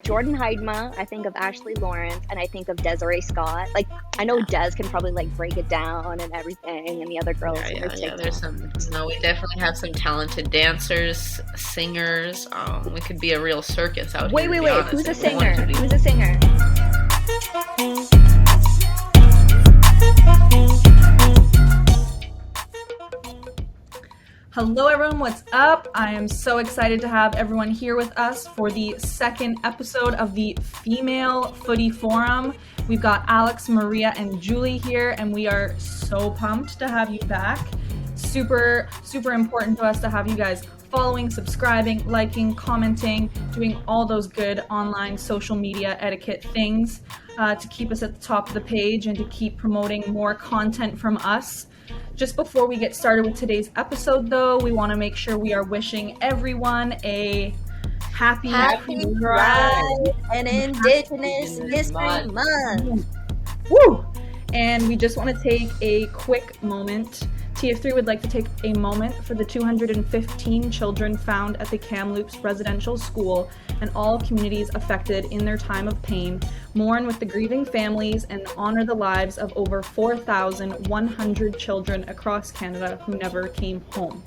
Jordan Heidma, I think of Ashley Lawrence, and I think of Desiree Scott. Like, I know Des can probably like break it down and everything, and the other girls. Yeah. There's some. No, we definitely have some talented dancers, singers. We could be a real circus out here. Wait. Who's a singer? Who's a singer? Hello everyone, what's up? I am so excited to have everyone here with us for the second episode of the Female Footy Forum. We've got Alex, Maria, and Julie here, and we are so pumped to have you back. Super important to us to have you guys following, subscribing, liking, commenting, doing all those good online social media etiquette things to keep us at the top of the page and to keep promoting more content from us. Just before we get started with today's episode, though, we want to make sure we are wishing everyone a happy Pride and Indigenous History Month. Woo! And we just want to take a quick moment. TF3 would like to take a moment for the 215 children found at the Kamloops Residential School and all communities affected in their time of pain, mourn with the grieving families, and honor the lives of over 4,100 children across Canada who never came home.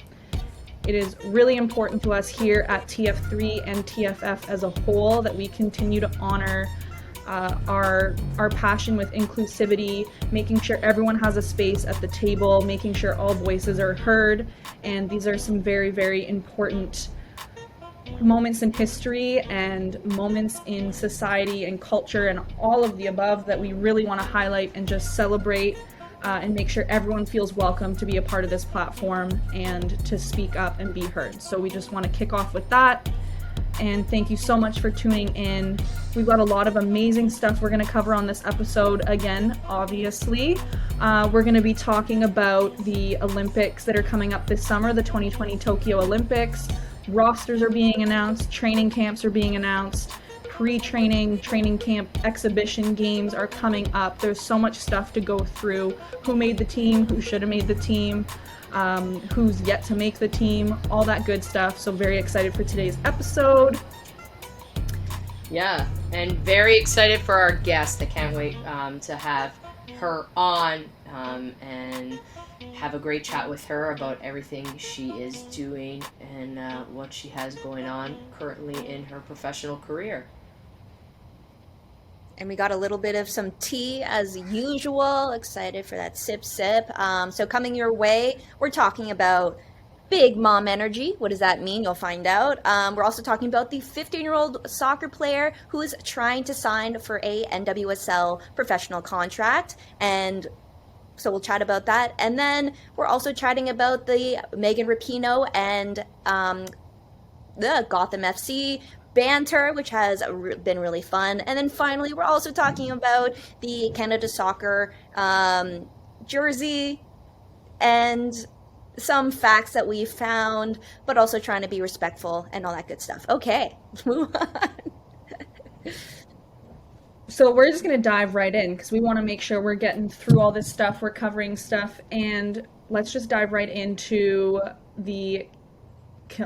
It is really important to us here at TF3 and TFF as a whole that we continue to honor our passion with inclusivity, making sure everyone has a space at the table, making sure all voices are heard, and these are some very important moments in history and moments in society and culture and all of the above that we really want to highlight and just celebrate and make sure everyone feels welcome to be a part of this platform and to speak up and be heard. So we just want to kick off with that. And thank you so much for tuning in. We've got a lot of amazing stuff we're going to cover on this episode. Again, obviously, we're going to be talking about the Olympics that are coming up this summer, the 2020 Tokyo Olympics. Rosters are being announced, training camps are being announced, pre-training, training camp, exhibition games are coming up. There's so much stuff to go through. Who made the team? Who should have made the team? Who's yet to make the team, all that good stuff. So very excited for today's episode. Yeah, and very excited for our guest. I can't wait to have her on and have a great chat with her about everything she is doing and what she has going on currently in her professional career. And we got a little bit of some tea as usual. Excited for that sip. So coming your way, we're talking about big mom energy. What does that mean? You'll find out. We're also talking about the 15-year-old soccer player who is trying to sign for a NWSL professional contract. And so we'll chat about that. And then we're also chatting about the Megan Rapinoe and the Gotham FC banter, which has been really fun. And then finally, we're also talking about the Canada Soccer jersey and some facts that we found, but also trying to be respectful and all that good stuff. Okay, move on. So we're just going to dive right in because we want to make sure we're getting through all this stuff, we're covering stuff, and let's just dive right into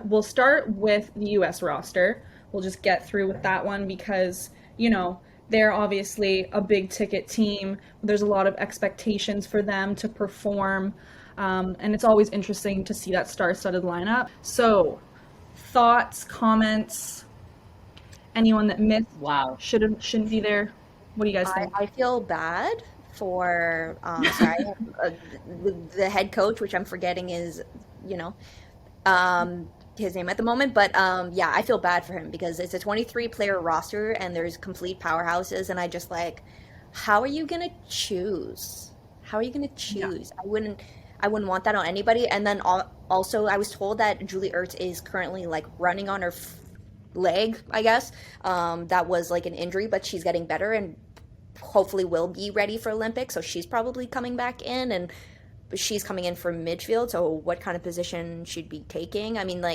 we'll start with the US roster. We'll just get through with that one because, you know, they're obviously a big ticket team. There's a lot of expectations for them to perform. And it's always interesting to see that star-studded lineup. So, thoughts, comments, anyone that missed, shouldn't be there? What do you guys think? I feel bad for, the head coach, which I'm forgetting is, his name at the moment, but yeah, I feel bad for him because it's a 23-player roster and there's complete powerhouses, and I just how are you gonna choose? Yeah. I wouldn't want that on anybody. And then also, I was told that Julie Ertz is currently running on her leg, I guess. That was an injury, but she's getting better and hopefully will be ready for Olympics. So she's probably coming back in, and she's coming in from midfield, so what kind of position she'd be taking? I mean,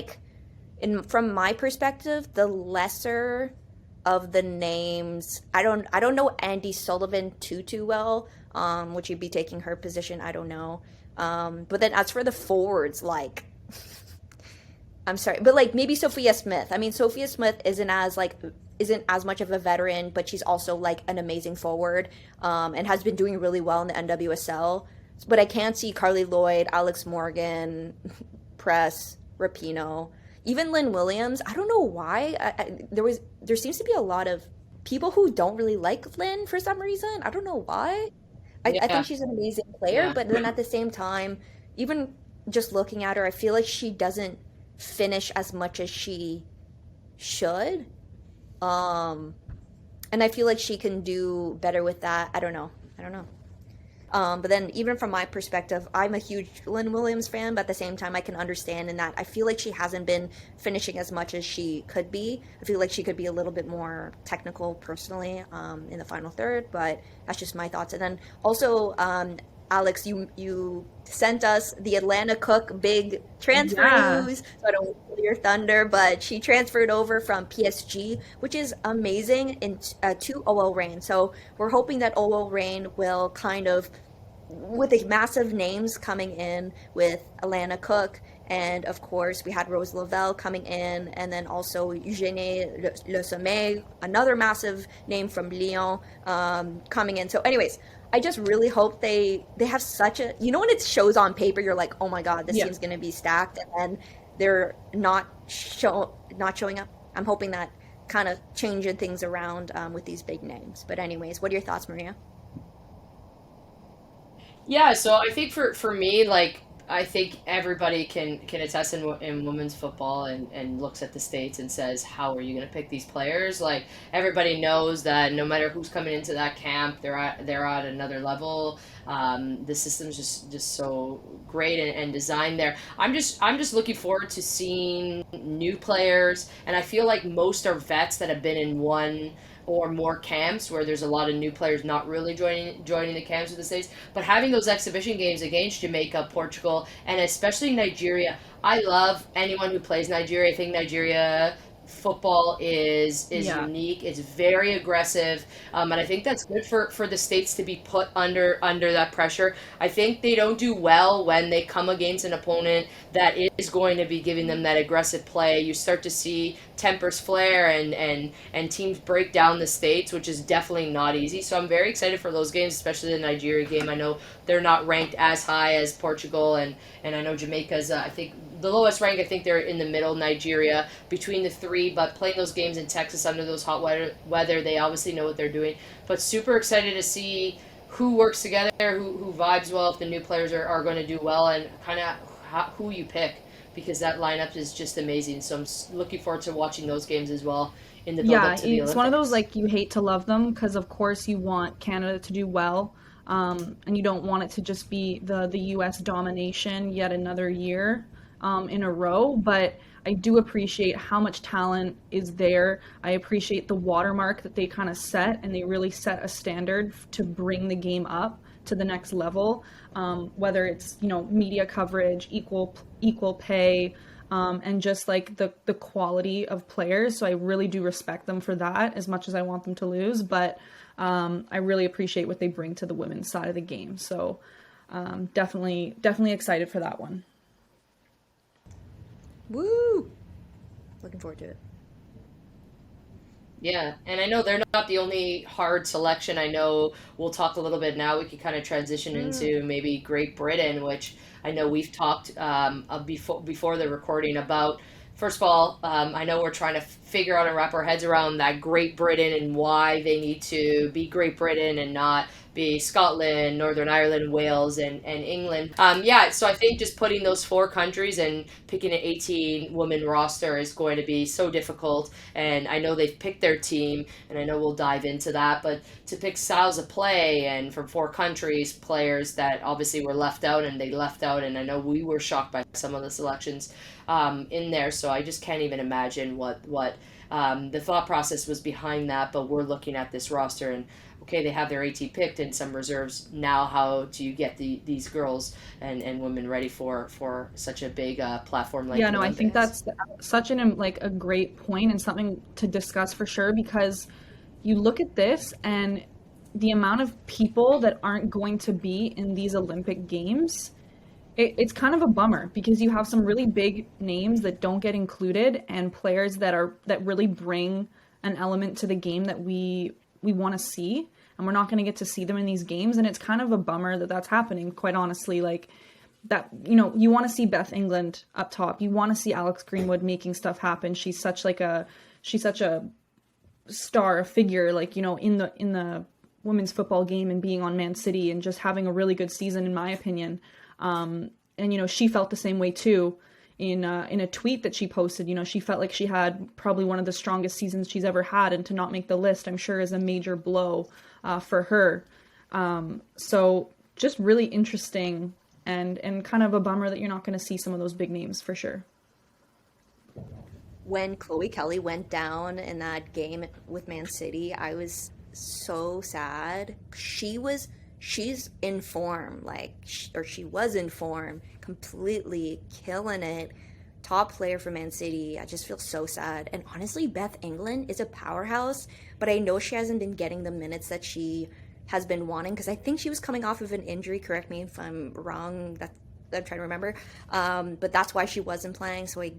from my perspective, the lesser of the names, I don't know Andy Sullivan too well. Would she be taking her position? I don't know. But then as for the forwards, I'm sorry, but maybe Sophia Smith. I mean, Sophia Smith isn't as isn't as much of a veteran, but she's also like an amazing forward, and has been doing really well in the NWSL. But I can't see Carly Lloyd, Alex Morgan, Press, Rapinoe, even Lynn Williams. I don't know why. There seems to be a lot of people who don't really like Lynn for some reason. I don't know why. I Yeah, think she's an amazing player, yeah. but then at the same time, even just looking at her, I feel like she doesn't finish as much as she should. Um, and I feel like she can do better with that. I don't know. I don't know. But then, even from my perspective, I'm a huge Lynn Williams fan, but at the same time, I can understand in that I feel like she hasn't been finishing as much as she could be. I feel like she could be a little bit more technical personally, in the final third, but that's just my thoughts. And then also, Alex, you sent us the Atlanta Cook big transfer Yeah. news, so I don't steal your thunder, but she transferred over from PSG, which is amazing, to OL Reign. So we're hoping that OL Reign will kind of, with the massive names coming in with Alana Cook, and of course we had Rose Lavelle coming in, and then also Eugenie Le Sommet, another massive name from Lyon, coming in. So anyways, I just really hope they have such a, you know, when it shows on paper, you're like, oh my god, this Yeah. team's going to be stacked, and then they're not showing up. I'm hoping that kind of changing things around, with these big names. But anyways, what are your thoughts, Maria? Yeah, so I think for me, like I think everybody can attest in women's football and looks at the states and says, how are you going to pick these players? Like everybody knows that no matter who's coming into that camp, they're at another level. The system's just so great and designed there. I'm just looking forward to seeing new players, and I feel like most are vets that have been in one or more camps where there's a lot of new players not really joining the camps with the States, but having those exhibition games against Jamaica, Portugal, and especially Nigeria. I love anyone who plays Nigeria. I think Nigeria football is Yeah. unique. It's very aggressive, and I think that's good for the States to be put under that pressure. I think they don't do well when they come against an opponent that is going to be giving them that aggressive play. You start to see tempers flare and teams break down the States, which is definitely not easy. So I'm very excited for those games, especially the Nigeria game. I know they're not ranked as high as Portugal, and I know Jamaica's, I think, the lowest rank. I think they're in the middle, Nigeria, between the three, but playing those games in Texas under those hot weather, they obviously know what they're doing. But super excited to see who works together, who vibes well, if the new players are going to do well, and kind of who you pick, because that lineup is just amazing. So I'm looking forward to watching those games as well in the build up Yeah, to the it's one of those Olympics. like you hate to love them because of course you want Canada to do well, and you don't want it to just be the U.S. domination yet another year, in a row. But I do appreciate how much talent is there. I appreciate the watermark that they kind of set, and they really set a standard to bring the game up to the next level. Whether it's media coverage, equal pay, and just like the quality of players. So I really do respect them for that as much as I want them to lose. But I really appreciate what they bring to the women's side of the game. So definitely excited for that one. Woo! Looking forward to it. Yeah, and I know they're not the only hard selection. I know we'll talk a little bit now. We could kind of transition Mm. into maybe Great Britain, which I know we've talked before the recording about. First of all, I know we're trying to figure out and wrap our heads around that Great Britain and why they need to be Great Britain and not be Scotland, Northern Ireland, Wales, and England. Yeah, so I think just putting those four countries and picking an 18 woman roster is going to be so difficult. And I know they've picked their team, and I know we'll dive into that. But to pick styles of play and from four countries, players that obviously were left out, and they left out, and I know we were shocked by some of the selections in there. So I just can't even imagine what the thought process was behind that. But we're looking at this roster and okay, they have their AT picked and some reserves. Now, how do you get these girls and women ready for such a big platform like Yeah, the no, I think Olympics? that's such an like a great point and something to discuss for sure because you look at this and the amount of people that aren't going to be in these Olympic Games, it's kind of a bummer because you have some really big names that don't get included and players that really bring an element to the game that we want to see, and we're not going to get to see them in these games. And it's kind of a bummer that that's happening, quite honestly. Like, that, you know, you want to see Beth England up top. You want to see Alex Greenwood making stuff happen. She's such a star, a figure, like, you know, in the women's football game, and being on Man City and just having a really good season, in my opinion. And, you know, she felt the same way too. In a tweet that she posted, you know, she felt like she had probably one of the strongest seasons she's ever had, and to not make the list, I'm sure, is a major blow for her. So just really interesting, and kind of a bummer that you're not going to see some of those big names for sure. When Chloe Kelly went down in that game with Man City, I was so sad. She's in form, she was in form, completely killing it. Top player for Man City. I just feel so sad. And honestly, Beth England is a powerhouse, but I know she hasn't been getting the minutes that she has been wanting, because I think she was coming off of an injury. Correct me if I'm wrong. I'm trying to remember. But that's why she wasn't playing, so I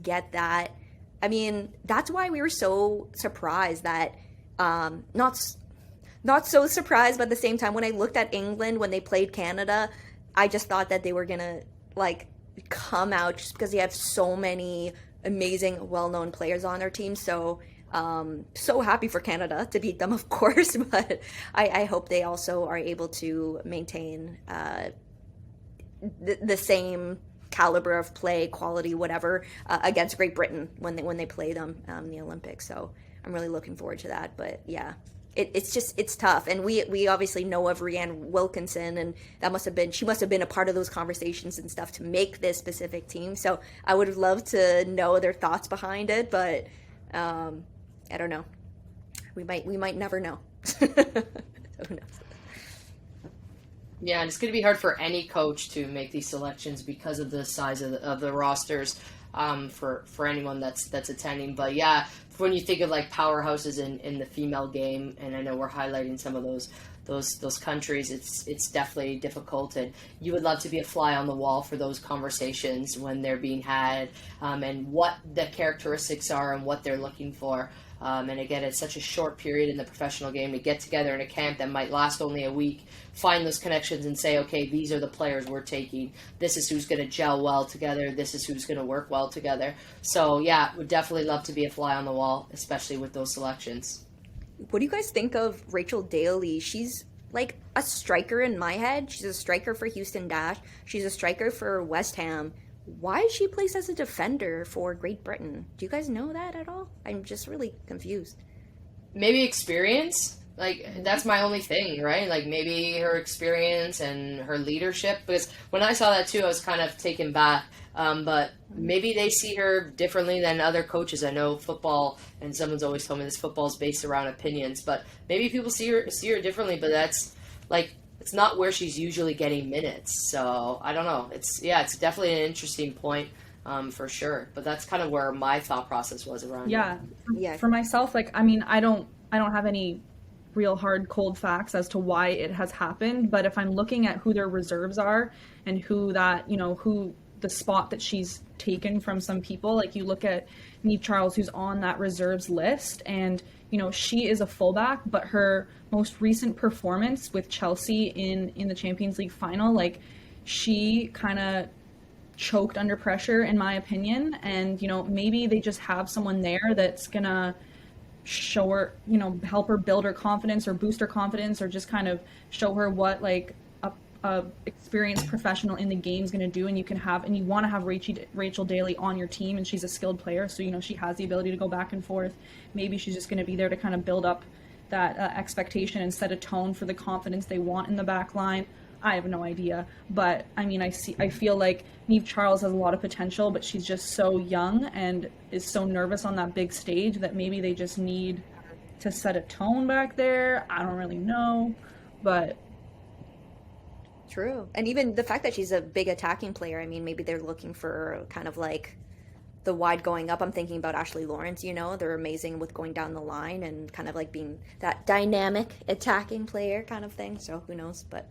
get that. I mean, that's why we were so surprised that, not so surprised, but at the same time, when I looked at England when they played Canada, I just thought that they were gonna come out, just because they have so many amazing, well-known players on their team. So so happy for Canada to beat them, of course, but I hope they also are able to maintain the same caliber of play, quality, whatever, against Great Britain when they play them in the Olympics. So I'm really looking forward to that. But yeah, it's tough, and we obviously know of Rhiannon Wilkinson, and she must have been a part of those conversations and stuff to make this specific team. So I would have loved to know their thoughts behind it, but I don't know. We might never know. Who knows? Yeah, and it's going to be hard for any coach to make these selections because of the size of the rosters, for anyone that's attending. But yeah, when you think of like powerhouses in the female game, and I know we're highlighting some of those countries, it's definitely difficult, and you would love to be a fly on the wall for those conversations when they're being had, and what the characteristics are and what they're looking for. And again, it's such a short period in the professional game to get together in a camp that might last only a week, find those connections and say, okay, these are the players we're taking. This is who's going to gel well together. This is who's going to work well together. So yeah, would definitely love to be a fly on the wall, especially with those selections. What do you guys think of Rachel Daly? She's like a striker in my head. She's a striker for Houston Dash. She's a striker for West Ham. Why is she placed as a defender for Great Britain? Do you guys know that at all? I'm just really confused. Maybe experience. Like, that's my only thing, right? Like, maybe her experience and her leadership. Because when I saw that, too, I was kind of taken back. But maybe they see her differently than other coaches. I know football, and someone's always told me this, football is based around opinions. But maybe people see her differently, but that's, like, it's not where she's usually getting minutes. So, I don't know. It's definitely an interesting point, for sure. But that's kind of where my thought process was around it. Yeah. For myself, like, I mean, I don't have any real hard cold facts as to why it has happened, but if I'm looking at who their reserves are and who the spot that she's taken from some people, like you look at Niamh Charles, who's on that reserves list, and she is a fullback, but her most recent performance with Chelsea in the Champions League final, like, she kind of choked under pressure, in my opinion, and maybe they just have someone there that's gonna show her, help her build her confidence or boost her confidence, or just kind of show her what like a experienced professional in the game is going to do. And you want to have Rachel Daly on your team, and she's a skilled player, so she has the ability to go back and forth. Maybe she's just going to be there to kind of build up that expectation and set a tone for the confidence they want in the back line. I have no idea, but I mean, I feel like Niamh Charles has a lot of potential, but she's just so young and is so nervous on that big stage that maybe they just need to set a tone back there. I don't really know, but true. And even the fact that she's a big attacking player, I mean, maybe they're looking for kind of like the wide going up. I'm thinking about Ashley Lawrence, they're amazing with going down the line and kind of like being that dynamic attacking player kind of thing. So who knows, but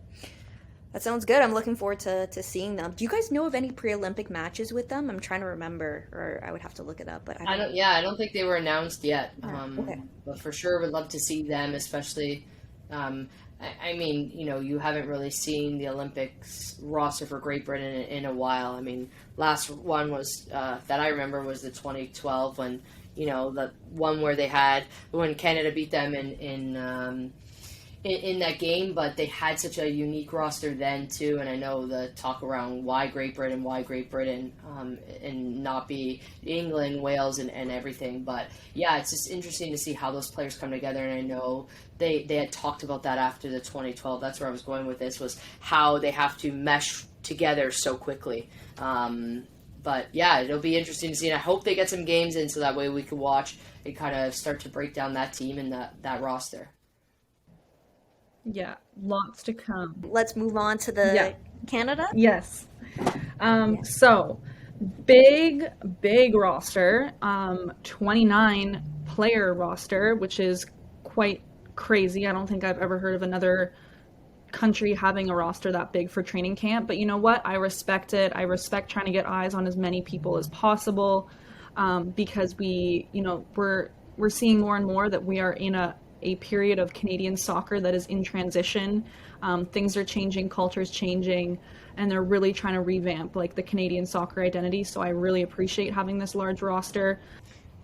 That sounds good. I'm looking forward to seeing them. Do you guys know of any pre-Olympic matches with them? I'm trying to remember, or I would have to look it up, but I I don't. don't. Yeah, I don't think they were announced yet. Yeah. Okay. But for sure, would love to see them, especially. I mean, you haven't really seen the Olympics roster for Great Britain in a while. I mean, last one was that I remember was the 2012 when the one where they had when Canada beat them in that game, but they had such a unique roster then too. And I know the talk around why Great Britain, and not be England, Wales, and everything. But yeah, it's just interesting to see how those players come together. And I know they had talked about that after the 2012. That's where I was going with this, was how they have to mesh together so quickly. But yeah, it'll be interesting to see. And I hope they get some games in so that way we can watch and kind of start to break down that team and that roster. Yeah, lots to come. Let's move on to the Canada. Yes. So big roster, 29 player roster, which is quite crazy. I don't think I've ever heard of another country having a roster that big for training camp, but you know what? I respect it. I respect trying to get eyes on as many people as possible, because we're seeing more and more that we are in a period of Canadian soccer that is in transition. Things are changing, culture's changing, and they're really trying to revamp like the Canadian soccer identity. So I really appreciate having this large roster.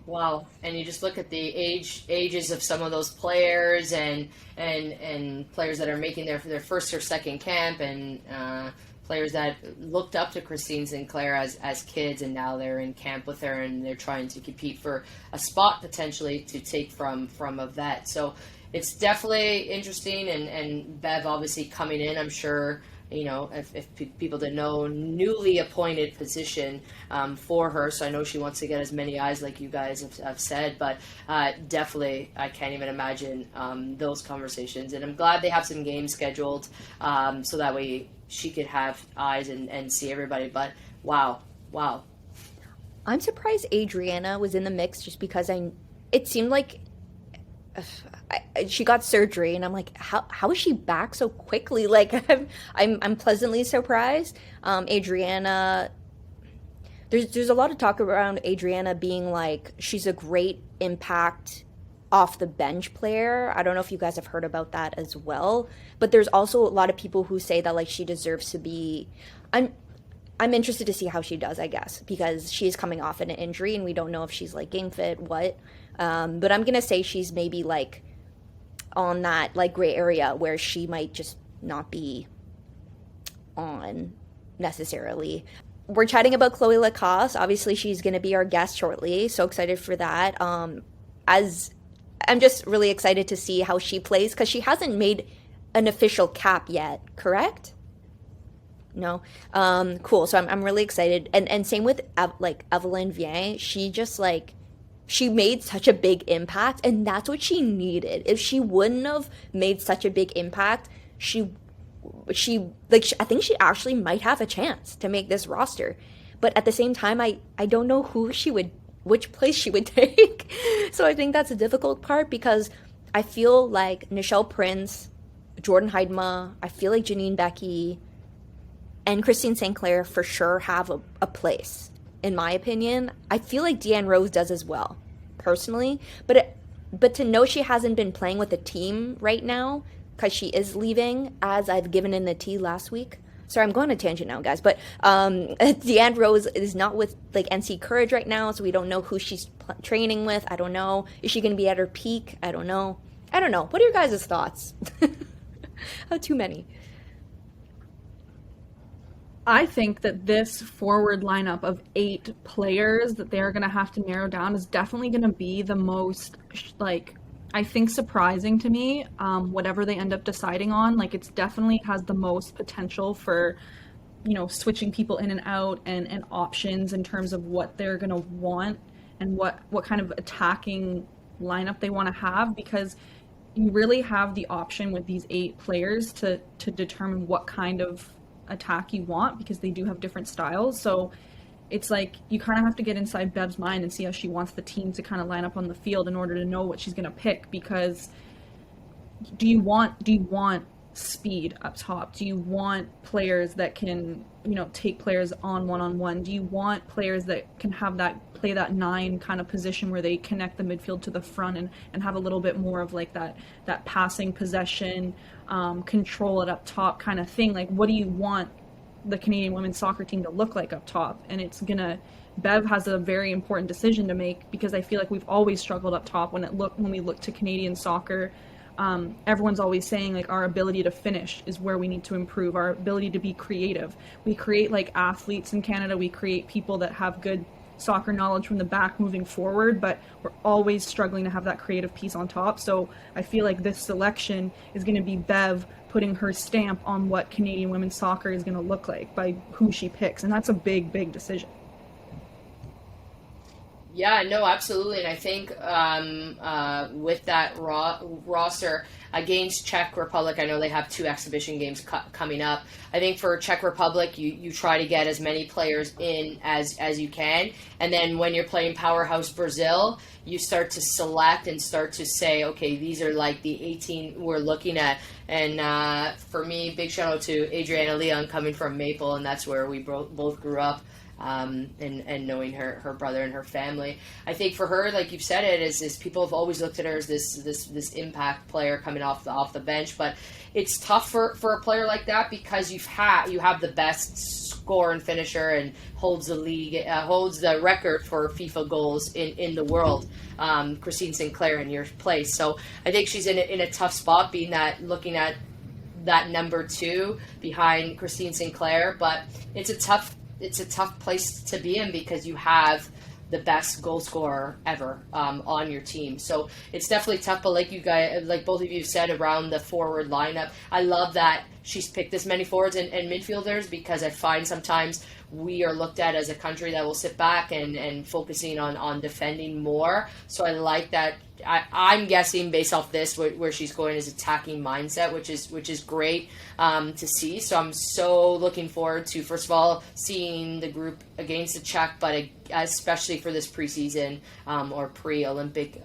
Wow, and you just look at the ages of some of those players and players that are making their first or second camp, and players that looked up to Christine Sinclair as kids, and now they're in camp with her and they're trying to compete for a spot potentially to take from a vet. So it's definitely interesting, and Bev obviously coming in, I'm sure, if people didn't know, newly appointed position for her. So I know she wants to get as many eyes like you guys have said, but definitely I can't even imagine those conversations. And I'm glad they have some games scheduled so that way she could have eyes and see everybody. But wow. I'm surprised Adriana was in the mix just because it seemed like she got surgery, and I'm like, how is she back so quickly? Like, I'm pleasantly surprised. Adriana, there's a lot of talk around Adriana being like she's a great impact off the bench player. I don't know if you guys have heard about that as well, but there's also a lot of people who say that like she deserves to be. I'm interested to see how she does, I guess, because she's coming off an injury and we don't know if she's like game fit, what. But I'm gonna say she's maybe like on that like gray area where she might just not be on necessarily. We're chatting about Cloé Lacasse. Obviously, she's gonna be our guest shortly. So excited for that. As I'm just really excited to see how she plays because she hasn't made an official cap yet, correct? No. Cool. So I'm really excited. And same with Evelyn Viens. She just she made such a big impact, and that's what she needed. If she wouldn't have made such a big impact, I think she actually might have a chance to make this roster. But at the same time, I don't know which place she would take. So I think that's a difficult part because I feel like Nichelle Prince, Jordan Heidma, I feel like Janine Becky, and Christine Sinclair for sure have a place, in my opinion. I feel like Deanne Rose does as well, personally. But to know she hasn't been playing with the team right now, because she is leaving, as I've given in the tea last week. Sorry, I'm going on a tangent now, guys. But Deanne Rose is not with NC Courage right now, so we don't know who she's training with. I don't know. Is she going to be at her peak? I don't know. What are your guys' thoughts? Too many. I think that this forward lineup of 8 players that they're going to have to narrow down is definitely going to be the most, I think, surprising to me. Whatever they end up deciding on, it's definitely has the most potential for, switching people in and out and options in terms of what they're going to want and what kind of attacking lineup they want to have, because you really have the option with these 8 players to determine what kind of attack you want, because they do have different styles. So it's you kind of have to get inside Bev's mind and see how she wants the team to kind of line up on the field in order to know what she's going to pick, because do you want speed up top? Do you want players that can, take players on one-on-one? Do you want players that can have play that 9 kind of position where they connect the midfield to the front and have a little bit more of like that passing possession, control it up top kind of thing? Like, what do you want the Canadian women's soccer team to look like up top? And Bev has a very important decision to make, because I feel like we've always struggled up top when we look to Canadian soccer. Everyone's always saying like our ability to finish is where we need to improve, our ability to be creative. We create like athletes in Canada, we create people that have good soccer knowledge from the back moving forward, but we're always struggling to have that creative piece on top. So I feel like this selection is going to be Bev putting her stamp on what Canadian women's soccer is going to look like by who she picks, and that's a big decision. Yeah, no, absolutely. And I think with that roster against Czech Republic, I know they have 2 exhibition games coming up. I think for Czech Republic, you try to get as many players in as you can. And then when you're playing powerhouse Brazil, you start to select and start to say, okay, these are like the 18 we're looking at. And for me, big shout out to Adriana Leon coming from Maple, and that's where we both grew up. And knowing her brother and her family, I think for her, like you've said, it is people have always looked at her as this impact player coming off the bench. But it's tough for a player like that, because you have the best scorer and finisher and holds the record for FIFA goals in the world, Christine Sinclair, in your place. So I think she's in a tough spot, looking at that number 2 behind Christine Sinclair. But it's a tough place to be in, because you have the best goal scorer ever on your team. So it's definitely tough. But like both of you said, around the forward lineup, I love that she's picked this many forwards and midfielders, because I find sometimes we are looked at as a country that will sit back and focusing on defending more. So I like that. I'm guessing based off this where she's going is attacking mindset, which is great to see. So I'm so looking forward to, first of all, seeing the group against the Czech, but especially for this preseason or pre-Olympic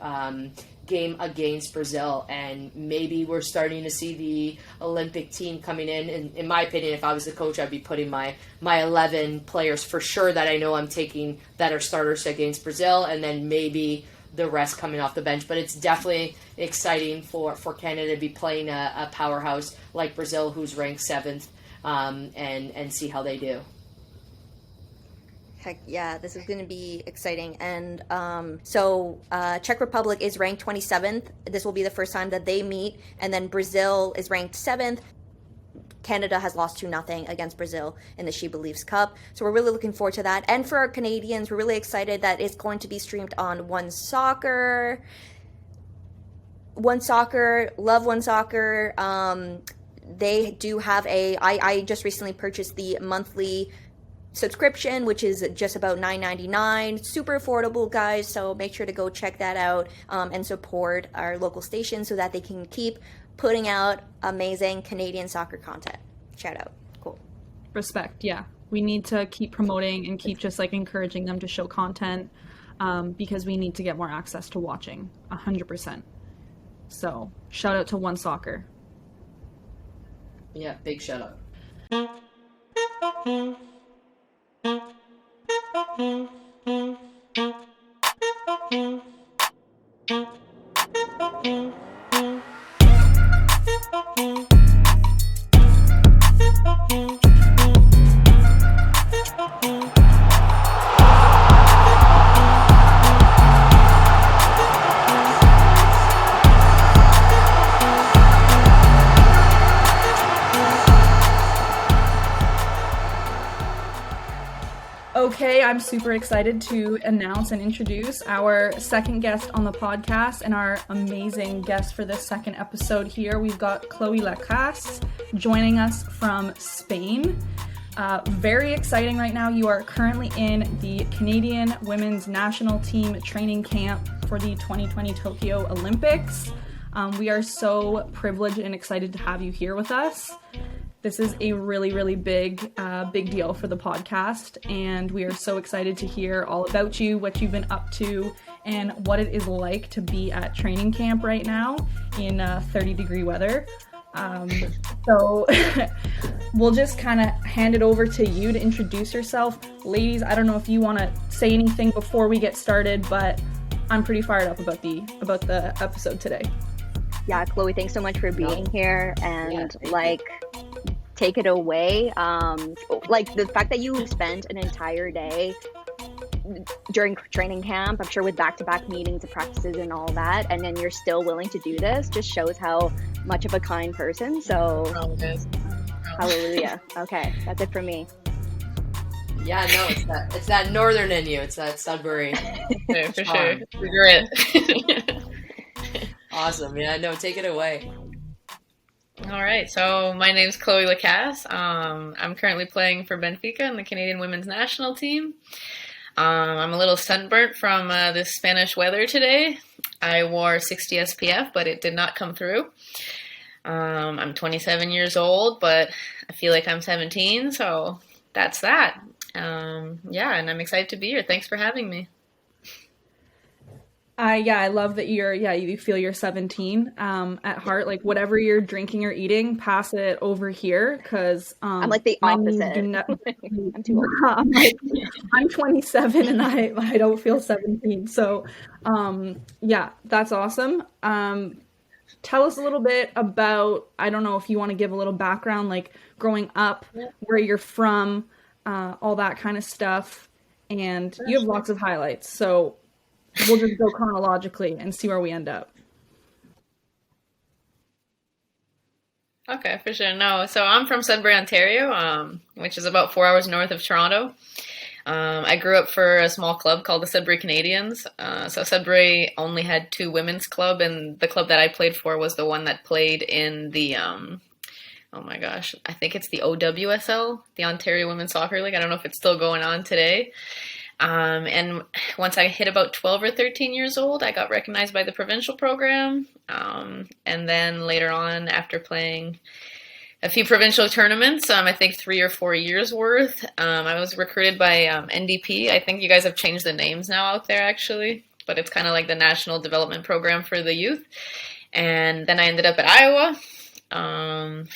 game against Brazil. And maybe we're starting to see the Olympic team coming in. And in my opinion, if I was the coach, I'd be putting my 11 players for sure that I know I'm taking that are starters against Brazil, and then maybe the rest coming off the bench. But it's definitely exciting for Canada to be playing a powerhouse like Brazil, who's ranked 7th, and see how they do. Heck yeah, this is going to be exciting. And so Czech Republic is ranked 27th. This will be the first time that they meet. And then Brazil is ranked 7th. Canada has lost 2-0 against Brazil in the She Believes Cup. So we're really looking forward to that. And for our Canadians, we're really excited that it's going to be streamed on OneSoccer. OneSoccer, love OneSoccer. They do have I just recently purchased the monthly subscription, which is just about $9.99. Super affordable, guys. So make sure to go check that out and support our local station so that they can keep putting out amazing Canadian soccer content. Shout out. Cool. Respect. Yeah. We need to keep promoting and keep just like encouraging them to show content because we need to get more access to watching 100%. So shout out to OneSoccer. Yeah, big shout out. Okay, I'm super excited to announce and introduce our second guest on the podcast and our amazing guest for this second episode here. We've got Cloé Lacasse joining us from Spain. Very exciting right now. You are currently in the Canadian women's national team training camp for the 2020 Tokyo Olympics. We are so privileged and excited to have you here with us. This is a really, really big deal for the podcast, and we are so excited to hear all about you, what you've been up to, and what it is like to be at training camp right now in 30-degree weather. So we'll just kind of hand it over to you to introduce yourself. Ladies, I don't know if you want to say anything before we get started, but I'm pretty fired up about the episode today. Yeah, Chloe, thanks so much for being here, and take it away. Like the fact that you spent an entire day during training camp, I'm sure with back-to-back meetings and practices and all that, and then you're still willing to do this, just shows how much of a kind person. So hallelujah. Okay, that's it for me. Yeah, no, it's that northern in you. It's that Sudbury. For sure. Grit. Awesome. Yeah, no, take it away. All right, so my name's Cloé Lacasse. I'm currently playing for Benfica in the Canadian women's national team. I'm a little sunburnt from this Spanish weather today. I wore 60 SPF, but it did not come through. I'm 27 years old, but I feel like I'm 17, so that's that. Yeah, and I'm excited to be here. Thanks for having me. I love that you feel you're 17 at heart. Like whatever you're drinking or eating, pass it over here, because I'm like the opposite. I'm too old. I'm 27 and I don't feel 17. So yeah, that's awesome. Tell us a little bit about, I don't know if you want to give a little background, like growing up, where you're from, all that kind of stuff. And you have lots of highlights. So we'll just go chronologically and see where we end up. Okay, for sure. No, so I'm from Sudbury, Ontario, which is about 4 hours north of Toronto. I grew up for a small club called the Sudbury Canadians. So Sudbury only had 2 women's club, and the club that I played for was the one that played in the, oh my gosh, I think it's the OWSL, the Ontario Women's Soccer League. I don't know if it's still going on today. And once I hit about 12 or 13 years old, I got recognized by the provincial program. And then later on, after playing a few provincial tournaments, I think 3 or 4 years worth, I was recruited by NDP. I think you guys have changed the names now out there, actually, but it's kind of like the National Development Program for the youth. And then I ended up at Iowa.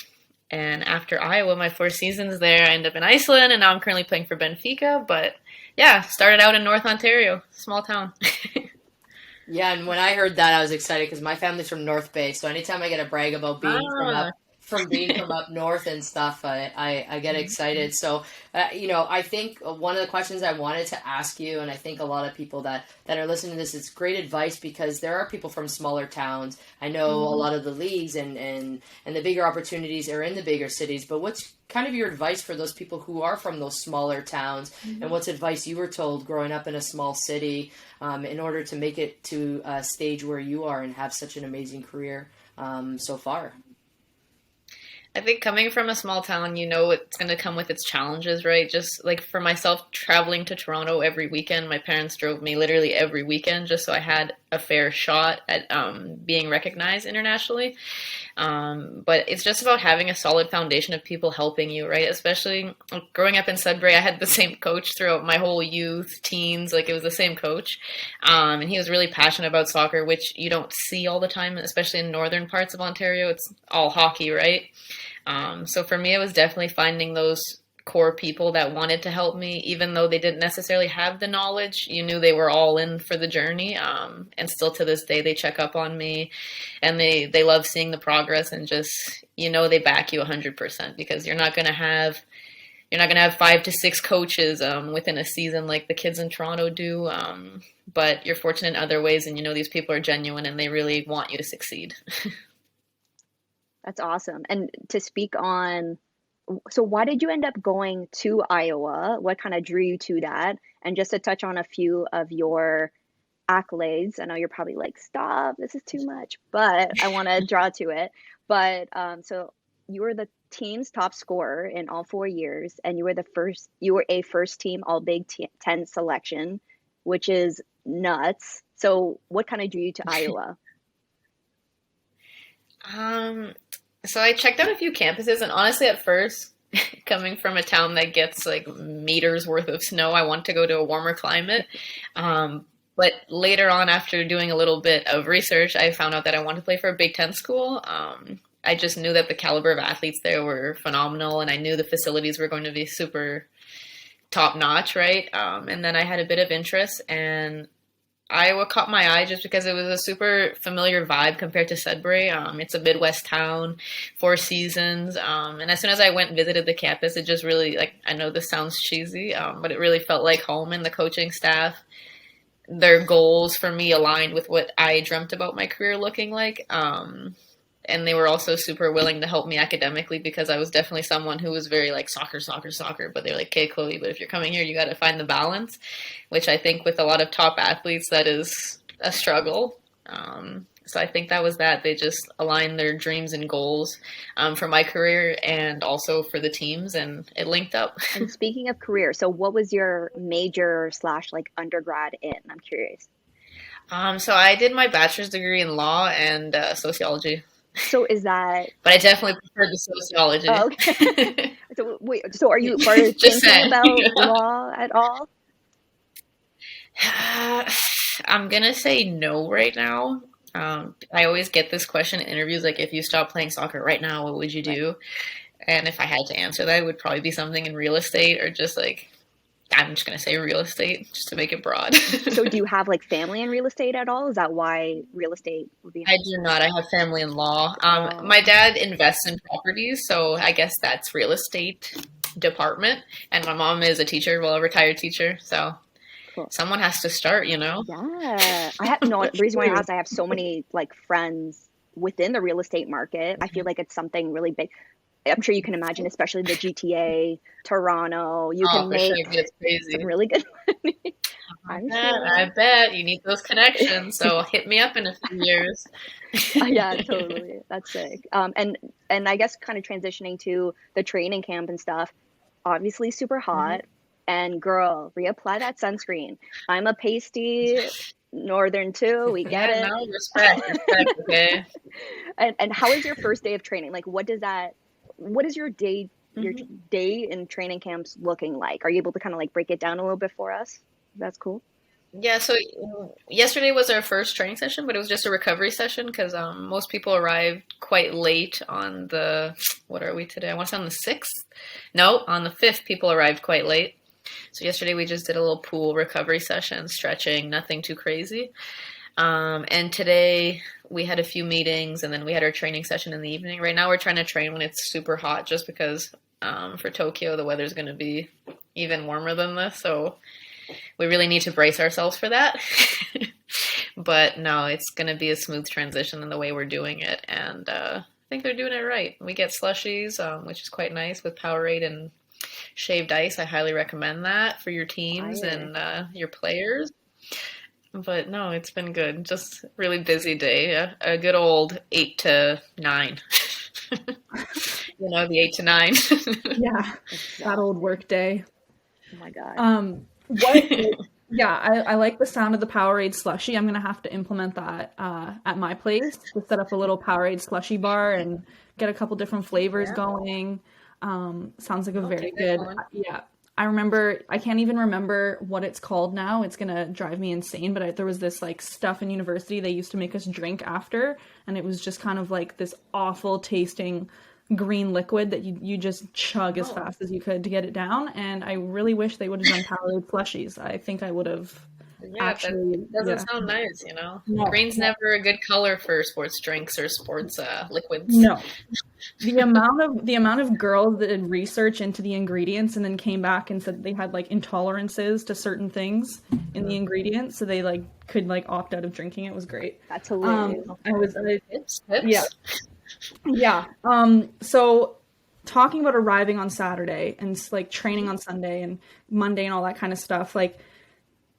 And after Iowa, my 4 seasons there, I ended up in Iceland, and now I'm currently playing for Benfica. But yeah, started out in North Ontario, small town. Yeah, and when I heard that, I was excited because my family's from North Bay. So anytime I get a brag about being from up north and stuff, I get excited. So, I think one of the questions I wanted to ask you, and I think a lot of people that are listening to this, it's great advice because there are people from smaller towns. I know a lot of the leagues and the bigger opportunities are in the bigger cities, but what's kind of your advice for those people who are from those smaller towns, and what's advice you were told growing up in a small city in order to make it to a stage where you are and have such an amazing career so far? I think coming from a small town, it's going to come with its challenges, right? Just like for myself, traveling to Toronto every weekend, my parents drove me literally every weekend just so I had a fair shot at being recognized internationally. But it's just about having a solid foundation of people helping you, right? Especially growing up in Sudbury, I had the same coach throughout my whole youth, teens, like it was the same coach. And he was really passionate about soccer, which you don't see all the time, especially in northern parts of Ontario. It's all hockey, right? So for me, it was definitely finding those core people that wanted to help me, even though they didn't necessarily have the knowledge. You knew they were all in for the journey. And still to this day, they check up on me and they love seeing the progress and just, they back you 100% because you're not going to have 5 to 6 coaches within a season like the kids in Toronto do. But you're fortunate in other ways, and these people are genuine and they really want you to succeed. That's awesome. And to speak on, so why did you end up going to Iowa? What kind of drew you to that? And just to touch on a few of your accolades, I know you're probably like, stop, this is too much, but I want to draw to it. But so you were the team's top scorer in all 4 years, and you were a first team All Big Ten selection, which is nuts. So what kind of drew you to Iowa? So I checked out a few campuses, and honestly, at first, coming from a town that gets like meters worth of snow, I want to go to a warmer climate. But later on, after doing a little bit of research, I found out that I wanted to play for a Big Ten school. I just knew that the caliber of athletes there were phenomenal, and I knew the facilities were going to be super top notch, right? And then I had a bit of interest, and Iowa caught my eye just because it was a super familiar vibe compared to Sudbury. It's a Midwest town, 4 seasons. And as soon as I went and visited the campus, it just really, like, I know this sounds cheesy, but it really felt like home. And the coaching staff, their goals for me aligned with what I dreamt about my career looking like. And they were also super willing to help me academically because I was definitely someone who was very like soccer. But they're like, okay, Chloe, but if you're coming here, you got to find the balance, which I think with a lot of top athletes, that is a struggle. So I think that was that. They just aligned their dreams and goals for my career and also for the teams, and it linked up. And speaking of career, so what was your major / like undergrad in? I'm curious. So I did my bachelor's degree in law and sociology. So is that? But I definitely prefer the sociology. Oh, okay. So wait, so are you thinking about law at all? I'm gonna say no right now. I always get this question in interviews, like, if you stop playing soccer right now, what would you do? Right. And if I had to answer that, it would probably be something in real estate or just like, I'm just going to say real estate just to make it broad. So do you have like family in real estate at all? Is that why real estate would be? I do not. I have family in law. My dad invests in properties, so I guess that's real estate department. And my mom is a teacher, well, a retired teacher. So cool. Someone has to start, you know? Yeah. The reason why I asked, I have so many like friends within the real estate market. I feel like it's something really big. I'm sure you can imagine, especially the GTA, Toronto. You can make some really good money. I bet you need those connections. So hit me up in a few years. Yeah, totally. That's sick. And I guess kind of transitioning to the training camp and stuff. Obviously, super hot. Mm-hmm. And girl, reapply that sunscreen. I'm a pasty northern too. We get it. No, respect, okay. And how is your first day of training? Like, what is your day in training camps looking like? Are you able to kind of like break it down a little bit for us? That's cool. Yeah, so yesterday was our first training session, but it was just a recovery session because most people arrived quite late on what are we today? I want to say on the 6th. No, on the 5th, people arrived quite late. So yesterday we just did a little pool recovery session, stretching, nothing too crazy. And today we had a few meetings, and then we had our training session in the evening. Right now we're trying to train when it's super hot just because for Tokyo the weather's going to be even warmer than this. So we really need to brace ourselves for that. But no, it's going to be a smooth transition in the way we're doing it. And I think they're doing it right. We get slushies, which is quite nice with Powerade and shaved ice. I highly recommend that for your teams and your players. But no, it's been good. Just really busy day. A good old 8 to 9. The 8 to 9. Yeah, that old work day. Oh my God. I like the sound of the Powerade slushie. I'm gonna have to implement that at my place. To set up a little Powerade slushie bar and get a couple different flavors going. Sounds like a very good. Yeah. I can't even remember what it's called now. It's going to drive me insane. But there was this like stuff in university they used to make us drink after. And it was just kind of like this awful tasting green liquid that you just chug as fast as you could to get it down. And I really wish they would have done Powerade slushies. I think I would have. Yeah, that doesn't sound nice, you know? No, green's never a good color for sports drinks or sports liquids. No. The amount of girls that did research into the ingredients and then came back and said they had like intolerances to certain things in the ingredients, so they like could like opt out of drinking it was great. That's hilarious. Yeah. So talking about arriving on Saturday and like training on Sunday and Monday and all that kind of stuff, like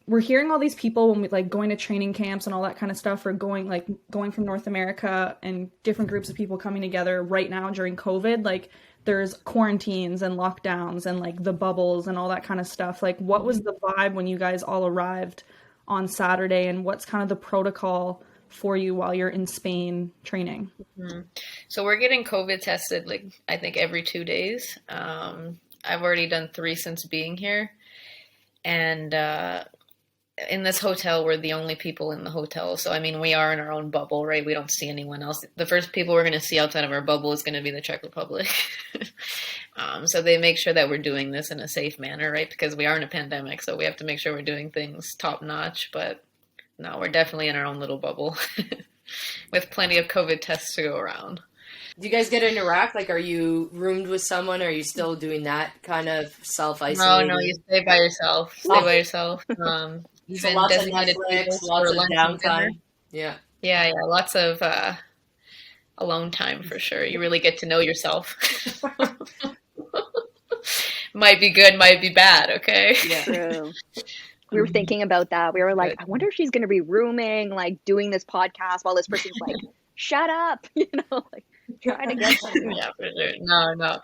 we're hearing all these people when we like going to training camps and all that kind of stuff, or going from North America and different groups of people coming together right now during COVID, like there's quarantines and lockdowns and like the bubbles and all that kind of stuff. Like what was the vibe when you guys all arrived on Saturday, and what's kind of the protocol for you while you're in Spain training? Mm-hmm. So we're getting COVID tested, like I think every 2 days. I've already done 3 since being here. And in this hotel, we're the only people in the hotel. So, I mean, we are in our own bubble, right? We don't see anyone else. The first people we're going to see outside of our bubble is going to be the Czech Republic. So they make sure that we're doing this in a safe manner, right? Because we are in a pandemic, so we have to make sure we're doing things top notch. But no, we're definitely in our own little bubble with plenty of COVID tests to go around. Do you guys get to interact? Like, are you roomed with someone? Or are you still doing that kind of self-isolating? No, you stay by yourself. Stay by yourself. So lots of Netflix, lots of downtime. Yeah. Yeah, lots of alone time for sure. You really get to know yourself. Might be good, might be bad, okay? Yeah. True. We were thinking about that. We were like, I wonder if she's going to be rooming, like doing this podcast while this person's like, shut up, like trying to get something. Yeah, for sure.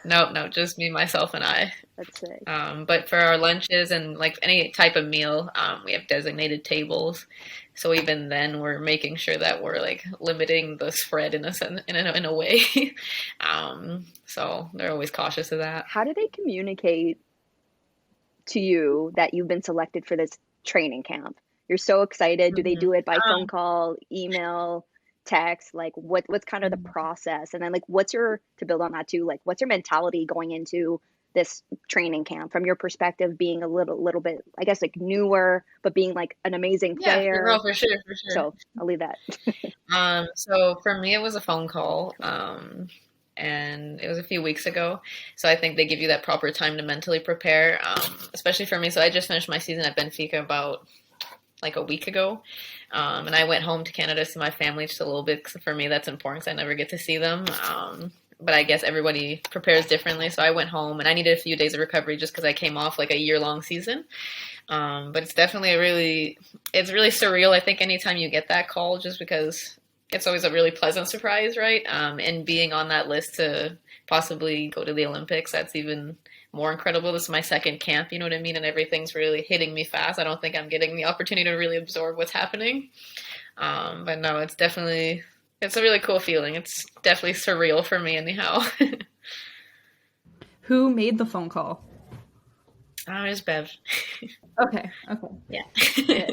No, just me, myself, and I. That's sick. But for our lunches and like any type of meal, we have designated tables. So even then, we're making sure that we're like limiting the spread in a way. So they're always cautious of that. How do they communicate to you that you've been selected for this training camp? You're so excited. Do they do it by phone call, email, text? Like what's kind of the process? And then like to build on that too, like what's your mentality going into this training camp from your perspective, being a little bit, I guess, like newer, but being like an amazing player? Yeah, for sure. So I'll leave that. So for me, it was a phone call. And it was a few weeks ago. So I think they give you that proper time to mentally prepare, especially for me. So I just finished my season at Benfica about like a week ago. And I went home to Canada to see my family just a little bit. Cause for me, that's important because I never get to see them. But I guess everybody prepares differently. So I went home and I needed a few days of recovery just because I came off like a year-long season. But it's definitely it's really surreal. I think anytime you get that call, just because it's always a really pleasant surprise, right? And being on that list to possibly go to the Olympics, that's even more incredible. This is my second camp, you know what I mean? And everything's really hitting me fast. I don't think I'm getting the opportunity to really absorb what's happening. But no, it's a really cool feeling. It's definitely surreal for me anyhow. Who made the phone call? It's Bev. Okay. Yeah.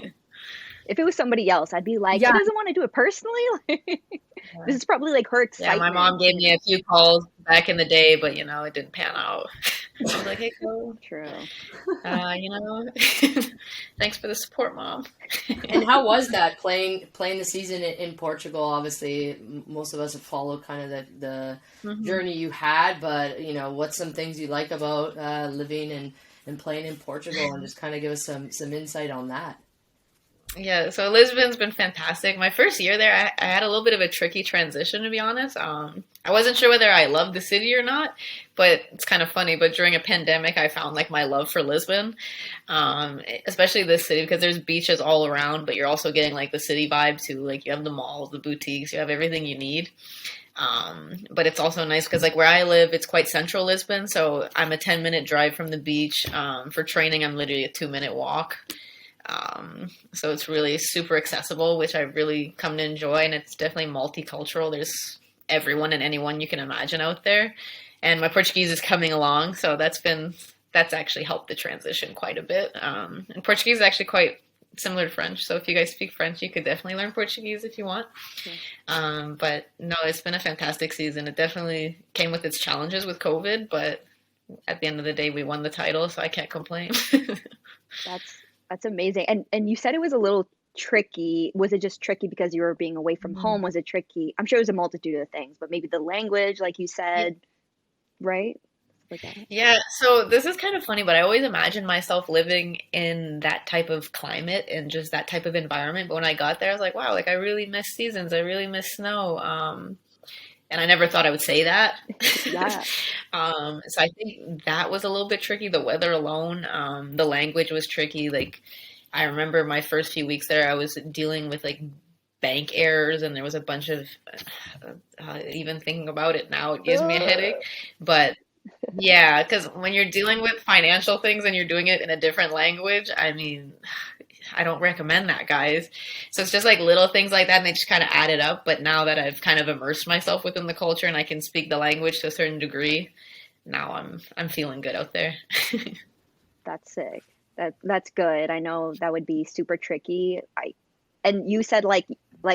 If it was somebody else, I'd be like, Yeah. She doesn't want to do it personally. This is probably like her excitement. Yeah, my mom gave me a few calls back in the day, but it didn't pan out. I was like, hey, cool. True. Thanks for the support, Mom. And how was that playing the season in Portugal? Obviously, most of us have followed kind of the journey you had, but what's some things you like about living and playing in Portugal, and just kind of give us some insight on that. Yeah, so Lisbon's been fantastic. My first year there, I had a little bit of a tricky transition, to be honest. I wasn't sure whether I loved the city or not, but it's kind of funny. But during a pandemic, I found like my love for Lisbon, especially this city, because there's beaches all around, but you're also getting like the city vibe too. Like you have the malls, the boutiques, you have everything you need. But it's also nice because like where I live, it's quite central Lisbon. So I'm a 10-minute drive from the beach. For training, I'm literally a 2-minute walk. So it's really super accessible, which I've really come to enjoy, and it's definitely multicultural. There's everyone and anyone you can imagine out there, and my Portuguese is coming along, so that's actually helped the transition quite a bit. And Portuguese is actually quite similar to French, so if you guys speak French, you could definitely learn Portuguese if you want. But no, it's been a fantastic season. It definitely came with its challenges with COVID, but at the end of the day, we won the title, so I can't complain. That's amazing. And you said it was a little tricky. Was it just tricky because you were being away from home? Was it tricky? I'm sure it was a multitude of things, but maybe the language, like you said, right? Like that. Yeah, so this is kind of funny, but I always imagined myself living in that type of climate and just that type of environment. But when I got there, I was like, wow, like I really miss seasons. I really miss snow. And I never thought I would say that. Yeah. So I think that was a little bit tricky. The weather alone, the language was tricky. Like I remember my first few weeks there, I was dealing with like bank errors, and there was a bunch of, even thinking about it now, it gives me a headache. But yeah, because when you're dealing with financial things and you're doing it in a different language, I mean, I don't recommend that, guys. So it's just like little things like that, and they just kind of added up. But now that I've kind of immersed myself within the culture and I can speak the language to a certain degree, now I'm feeling good out there. That's sick. That's good. I know that would be super tricky. And you said like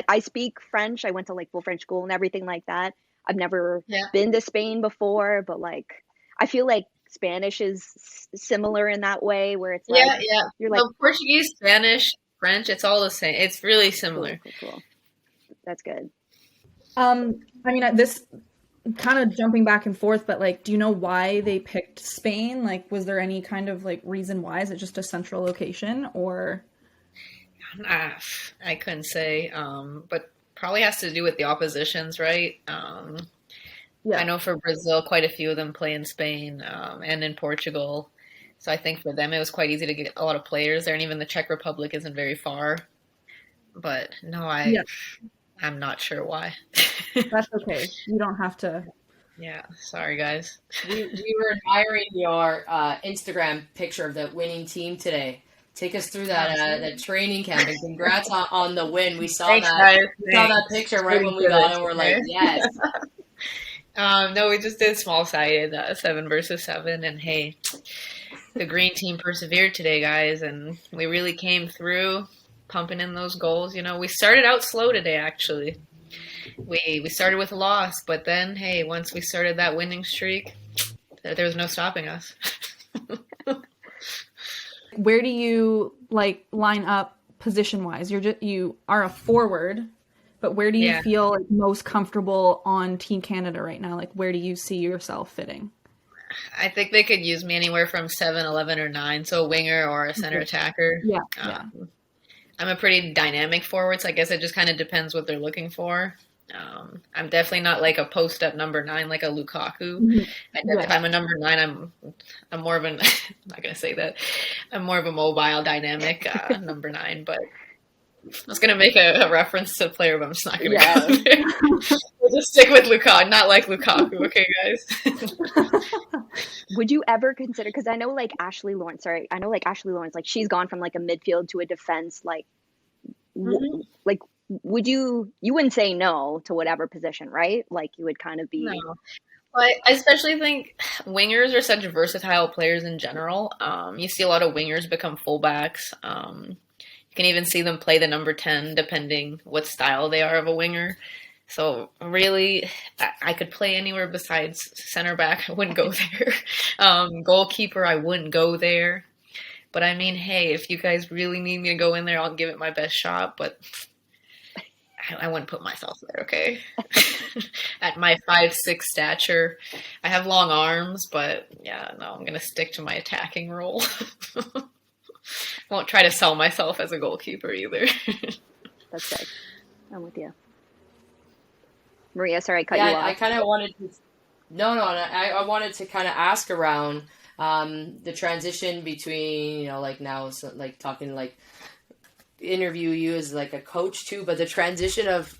I speak French. I went to like full French school and everything like that. I've never Yeah. been to Spain before, but like I feel like Spanish is similar in that way where it's like Yeah. you're like No, Portuguese, Spanish, French, it's all the same. It's really cool, similar. cool. That's good. I mean, this kind of jumping back and forth, but like, do you know why they picked Spain? Like, was there any kind of like reason why? Is it just a central location or? I couldn't say, but probably has to do with the oppositions, right? Yeah. I know for Brazil, quite a few of them play in Spain and in Portugal. So I think for them, it was quite easy to get a lot of players there. And even the Czech Republic isn't very far. But no, I'm not sure why. That's okay. You don't have to. Yeah, sorry, guys. We were admiring your Instagram picture of the winning team today. Take us through that training camp, and congrats on the win. We saw Thanks, that. guys. We saw that picture right when we got it. We're like, yes. No, we just did small-sided 7 versus 7, and hey, the green team persevered today, guys, and we really came through, pumping in those goals. You know, we started out slow today, actually. We started with a loss, but then, hey, once we started that winning streak, there was no stopping us. Where do you like line up position-wise? You are a forward, but where do you feel like most comfortable on Team Canada right now? Like, where do you see yourself fitting? I think they could use me anywhere from 7, 11, or 9, so a winger or a center attacker. Yeah. I'm a pretty dynamic forward, so I guess it just kind of depends what they're looking for. I'm definitely not like a post-up number 9 like a Lukaku. Mm-hmm. If I'm a number 9, I'm more of an I'm not gonna say that. I'm more of a mobile, dynamic number 9. But I was gonna make a reference to a player, but I'm just not gonna go there. We'll just stick with Lukaku, not like Lukaku, okay, guys? Would you ever consider, because I know like Ashley Lawrence, like she's gone from like a midfield to a defense, like like would you wouldn't say no to whatever position, right? Like you would kind of be. No. I especially think wingers are such versatile players in general. You see a lot of wingers become fullbacks. You can even see them play the number 10 depending what style they are of a winger. So really, I could play anywhere besides center back. I wouldn't go there. Goalkeeper, I wouldn't go there. But I mean, hey, if you guys really need me to go in there, I'll give it my best shot. But I wouldn't put myself there, okay? At my 5'6" stature, I have long arms, but yeah, no, I'm going to stick to my attacking role. Won't try to sell myself as a goalkeeper either. That's good. I'm with you. Maria, sorry I cut you off. I kind of wanted to. No, I wanted to kind of ask around the transition between, like now, so like talking like interview you as like a coach too, but the transition of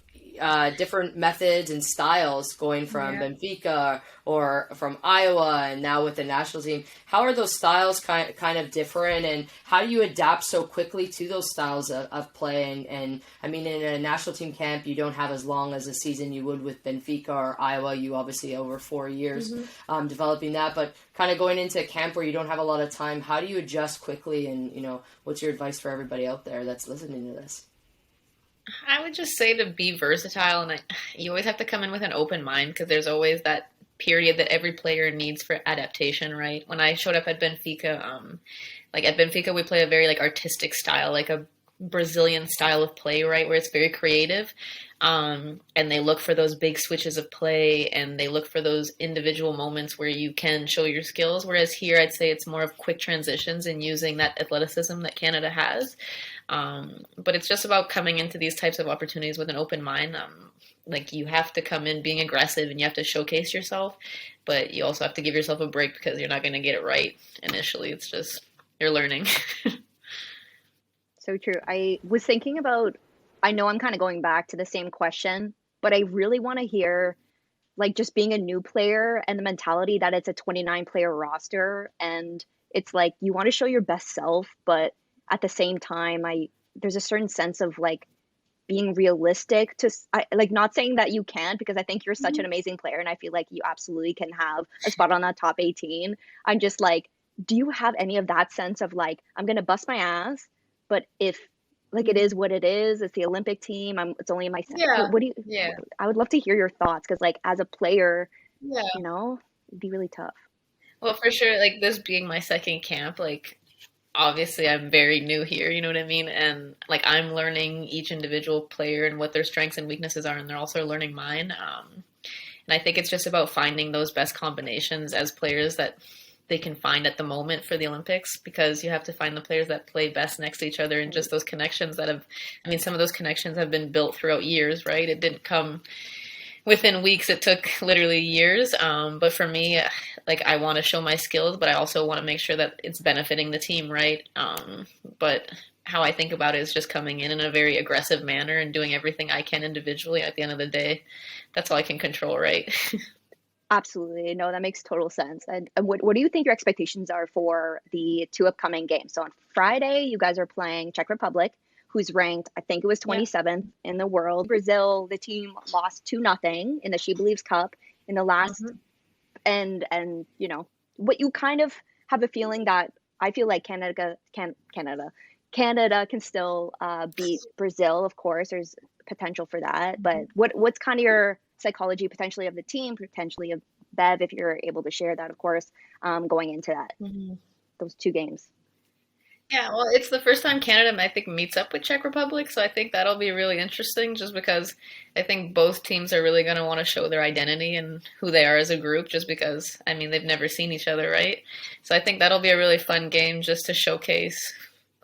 different methods and styles going from Benfica or from Iowa and now with the national team. How are those styles kind of different, and how do you adapt so quickly to those styles of play? And I mean, in a national team camp, you don't have as long as a season you would with Benfica or Iowa. You obviously over 4 years developing that, but kind of going into a camp where you don't have a lot of time, how do you adjust quickly? And, what's your advice for everybody out there that's listening to this? I would just say to be versatile, and you always have to come in with an open mind, because there's always that period that every player needs for adaptation, right? When I showed up at Benfica, we play a very like artistic style, like a Brazilian style of play, right, where it's very creative, and they look for those big switches of play, and they look for those individual moments where you can show your skills, whereas here I'd say it's more of quick transitions and using that athleticism that Canada has. But it's just about coming into these types of opportunities with an open mind. Like you have to come in being aggressive and you have to showcase yourself, but you also have to give yourself a break because you're not going to get it right initially. It's just, you're learning. So true. I was thinking about, I know I'm kind of going back to the same question, but I really want to hear like just being a new player and the mentality that it's a 29 player roster. And it's like, you want to show your best self, but at the same time, there's a certain sense of like being realistic like not saying that you can't, because I think you're such an amazing player and I feel like you absolutely can have a spot on that top 18. I'm just like, do you have any of that sense of like, I'm gonna bust my ass, but if like it is what it is, it's the Olympic team. It's only my Yeah, what do you? yeah, I would love to hear your thoughts because like as a player, yeah. you know, it'd be really tough. Well, for sure, like this being my second camp, like obviously I'm very new here, you know what I mean? And like I'm learning each individual player and what their strengths and weaknesses are, and they're also learning mine. And I think it's just about finding those best combinations as players that they can find at the moment for the Olympics, because you have to find the players that play best next to each other, and just those connections that have, I mean, some of those connections have been built throughout years, right? It didn't come within weeks, it took literally years. But for me, like I want to show my skills, but I also want to make sure that it's benefiting the team, right? But how I think about it is just coming in a very aggressive manner and doing everything I can individually. At the end of the day, that's all I can control, right? Absolutely. No, that makes total sense. And what do you think your expectations are for the two upcoming games? So on Friday, you guys are playing Czech Republic, who's ranked, I think it was Yeah. 27th in the world. Brazil, the team lost 2-0 in the She Believes Cup in the last and you know, what you kind of have a feeling that I feel like Canada can still beat Brazil, of course. There's potential for that. But what's kind of your psychology potentially of the team, potentially of Bev, if you're able to share that, of course, going into that those two games? Yeah, well, it's the first time Canada, I think, meets up with Czech Republic, so I think that'll be really interesting just because I think both teams are really going to want to show their identity and who they are as a group, just because, I mean, they've never seen each other, right? So I think that'll be a really fun game just to showcase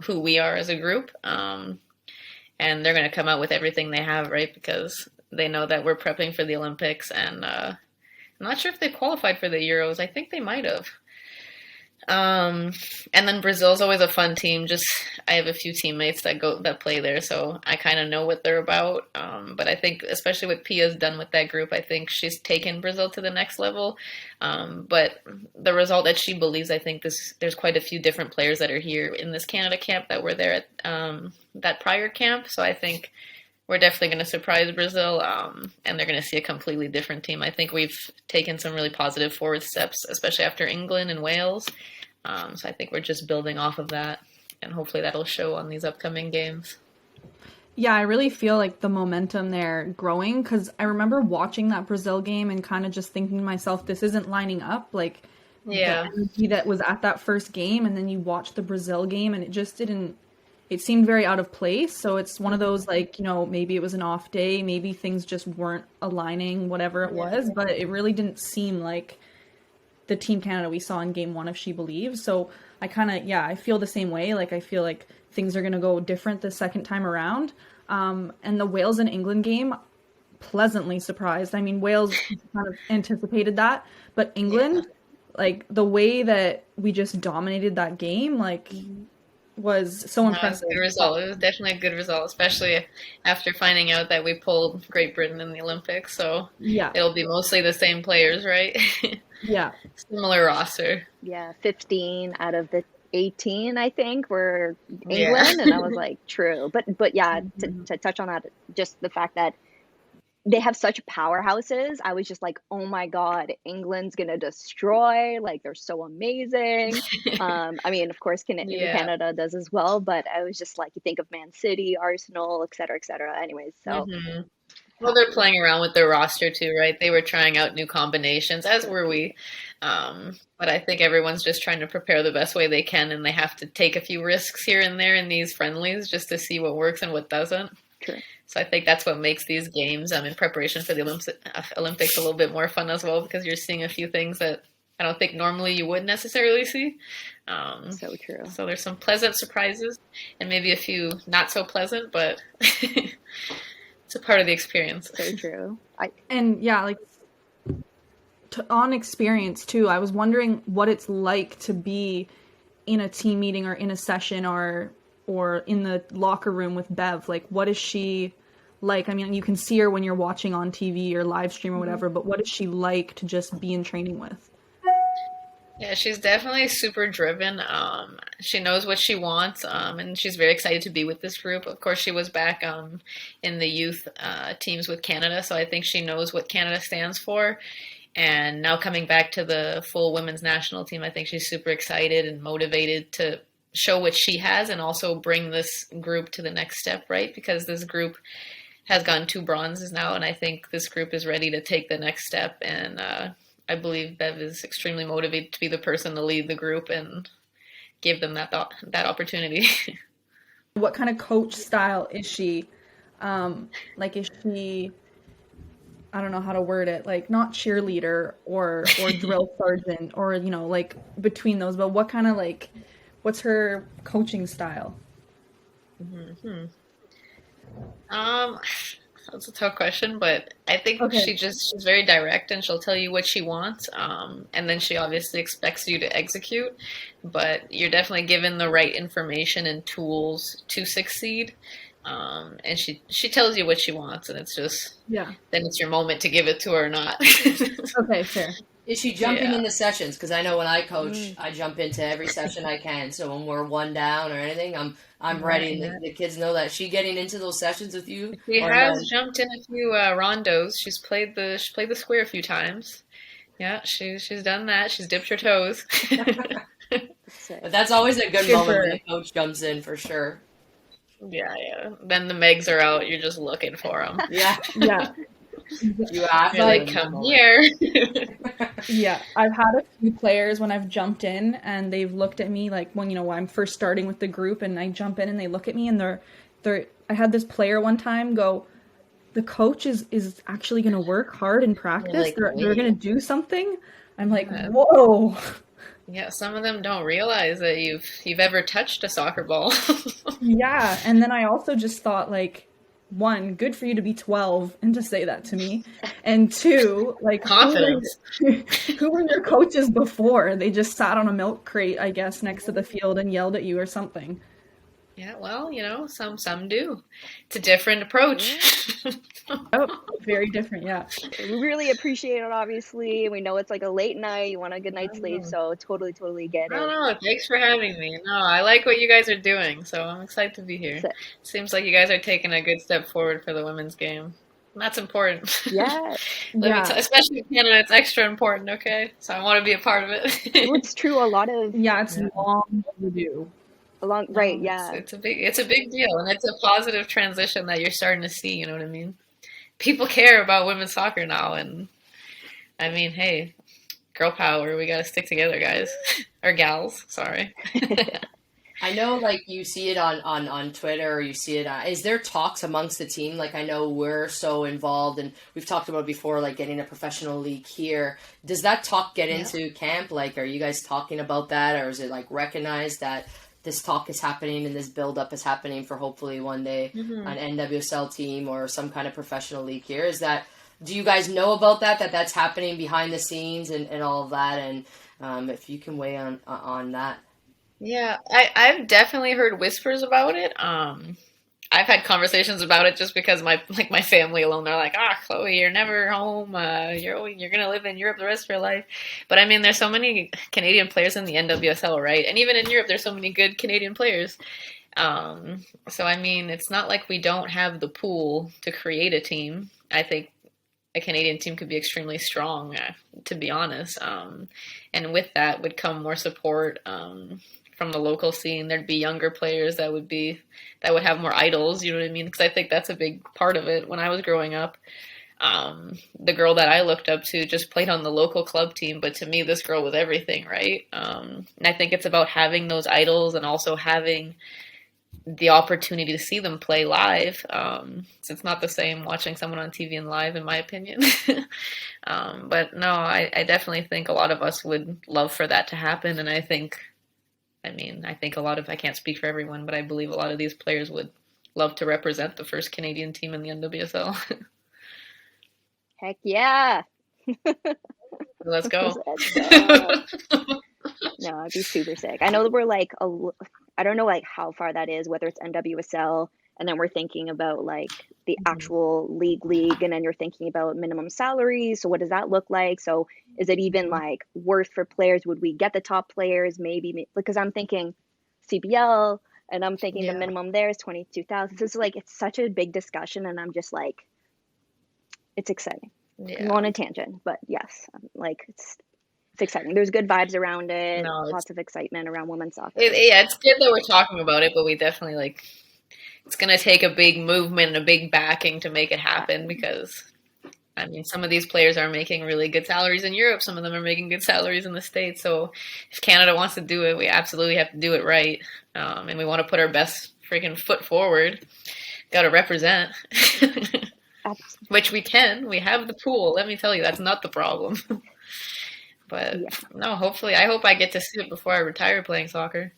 who we are as a group. And they're going to come out with everything they have, right? Because they know that we're prepping for the Olympics, and I'm not sure if they qualified for the Euros. I think they might have. And then Brazil's always a fun team. Just I have a few teammates that play there, so I kind of know what they're about. But I think especially what Pia's done with that group, I think she's taken Brazil to the next level. But the result that she believes, I think there's quite a few different players that are here in this Canada camp that were there at that prior camp. So I think we're definitely going to surprise Brazil, and they're going to see a completely different team. I think we've taken some really positive forward steps, especially after England and Wales. So I think we're just building off of that, and hopefully that'll show on these upcoming games. Yeah, I really feel like the momentum there growing, because I remember watching that Brazil game and kind of just thinking to myself, this isn't lining up. Like, Yeah. the energy that was at that first game, and then you watch the Brazil game, and it just didn't, it seemed very out of place. So it's one of those, like, you know, maybe it was an off day, maybe things just weren't aligning, whatever it was, but it really didn't seem like the Team Canada we saw in game one of She Believes. So I kind of, I feel the same way. Like, I feel like things are going to go different the second time around. And the Wales and England game, pleasantly surprised. I mean, Wales kind of anticipated that, but England, like, the way that we just dominated that game, like, was so impressive. It was a good result. It was definitely a good result, especially after finding out that we pulled Great Britain in the Olympics. So it'll be mostly the same players, right? Yeah. Similar roster. Yeah, 15 out of the 18, I think, were England, and I was like, true. But yeah, to touch on that, just the fact that they have such powerhouses, I was just like, oh my God, England's gonna destroy. Like, they're so amazing. I mean, of course, Canada does as well, but I was just like, you think of Man City, Arsenal, et cetera, et cetera. Anyways, so. Well, they're playing around with their roster too, right? They were trying out new combinations, as were we. But I think everyone's just trying to prepare the best way they can, and they have to take a few risks here and there in these friendlies just to see what works and what doesn't. True. So I think that's what makes these games in preparation for the Olympics a little bit more fun as well, because you're seeing a few things that I don't think normally you would necessarily see. So true. So there's some pleasant surprises and maybe a few not so pleasant, but it's a part of the experience. So true. On experience too, I was wondering what it's like to be in a team meeting or in a session or in the locker room with Bev. Like, what is she like? I mean, you can see her when you're watching on TV or live stream or whatever, but what is she like to just be in training with? Yeah, she's definitely super driven. She knows what she wants, and she's very excited to be with this group. Of course, she was back in the youth teams with Canada, so I think she knows what Canada stands for. And now coming back to the full women's national team, I think she's super excited and motivated to show what she has and also bring this group to the next step, right? Because this group has gotten 2 bronzes now, and I think this group is ready to take the next step. And I believe Bev is extremely motivated to be the person to lead the group and give them that opportunity. What kind of coach style is she? Like, is she, I don't know how to word it, like not cheerleader or drill sergeant or, you know, like between those, but what kind of like, what's her coaching style? Mm-hmm. That's a tough question, but I think she's very direct and she'll tell you what she wants. And then she obviously expects you to execute, but you're definitely given the right information and tools to succeed. And she tells you what she wants, and it's just, then it's your moment to give it to her or not. Okay, fair. Is she jumping into sessions? Because I know when I coach, I jump into every session I can. So when we're 1 down or anything, I'm ready. And the kids know that. She getting into those sessions with you? She has jumped in a few rondos. She's played the square a few times. Yeah, she's done that. She's dipped her toes. But that's always a good moment when a coach jumps in, for sure. Yeah. Then the Megs are out. You're just looking for them. Yeah. You have to like, come here. Yeah, I've had a few players when I've jumped in and they've looked at me like when, you know, when I'm first starting with the group and I jump in and they look at me and they're I had this player one time go, the coach is actually going to work hard in practice. Like, they're going to do something. I'm like, whoa. Yeah, some of them don't realize that you've ever touched a soccer ball. Yeah, and then I also just thought, like, 1, good for you to be 12 and to say that to me, and 2, like, confidence. Who were your coaches before? They just sat on a milk crate, I guess, next to the field and yelled at you or something. Yeah, well, you know, some do. It's a different approach. Oh, very different, yeah. We really appreciate it, obviously. We know it's like a late night. You want a good night's sleep, so totally get it. No, thanks for having me. No, I like what you guys are doing, so I'm excited to be here. Seems like you guys are taking a good step forward for the women's game. And that's important. Yeah. Especially in Canada, it's extra important, okay? So I want to be a part of it. It's true, a lot of... Yeah, it's long overdue. It's a big deal, and it's a positive transition that you're starting to see, you know what I mean? People care about women's soccer now, and I mean, hey, girl power, we gotta stick together, guys. Or gals, sorry. I know, like, you see it on Twitter, or you see it is there talks amongst the team? Like, I know we're so involved, and we've talked about before, like, getting a professional league here. Does that talk get into camp? Like, are you guys talking about that, or is it, like, recognized that this talk is happening and this build-up is happening for hopefully one day an NWSL team or some kind of professional league here? Do you guys know about that's happening behind the scenes and all of that? And if you can weigh on that. Yeah, I've definitely heard whispers about it. I've had conversations about it just because my family alone, they're like, Chloe, you're never home. You're gonna live in Europe the rest of your life. But I mean, there's so many Canadian players in the NWSL, right? And even in Europe, there's so many good Canadian players. So I mean, it's not like we don't have the pool to create a team. I think a Canadian team could be extremely strong, to be honest. And with that would come more support from the local scene. There'd be younger players that would have more idols, you know what I mean? Because I think that's a big part of it. When I was growing up, the girl that I looked up to just played on the local club team, but to me, this girl was everything, right? And I think it's about having those idols and also having the opportunity to see them play live. So it's not the same watching someone on TV and live, in my opinion. But no, I definitely think a lot of us would love for that to happen. And I think a lot of, I can't speak for everyone, but I believe a lot of these players would love to represent the first Canadian team in the NWSL. Heck yeah. Let's go. No, it'd be super sick. I know that we're like, I don't know like how far that is, whether it's NWSL, and then we're thinking about like the actual league, and then you're thinking about minimum salaries. So what does that look like? So is it even like worth for players? Would we get the top players? Maybe, because I'm thinking CBL, and I'm thinking the minimum there is 22,000. So it's like, it's such a big discussion, and I'm just like, it's exciting. Yeah. on a tangent, but yes, like it's exciting. There's good vibes around it. No, Lots of excitement around women's soccer. yeah, it's good that we're talking about it, but we definitely like it's gonna take a big movement and a big backing to make it happen because I mean some of these players are making really good salaries in Europe, some of them are making good salaries in the States. So if Canada wants to do it, we absolutely have to do it right. And we want to put our best freaking foot forward. Gotta represent. Which we can. We have the pool. Let me tell you, that's not the problem. But Yeah. no, hopefully, I hope I get to see it before I retire playing soccer.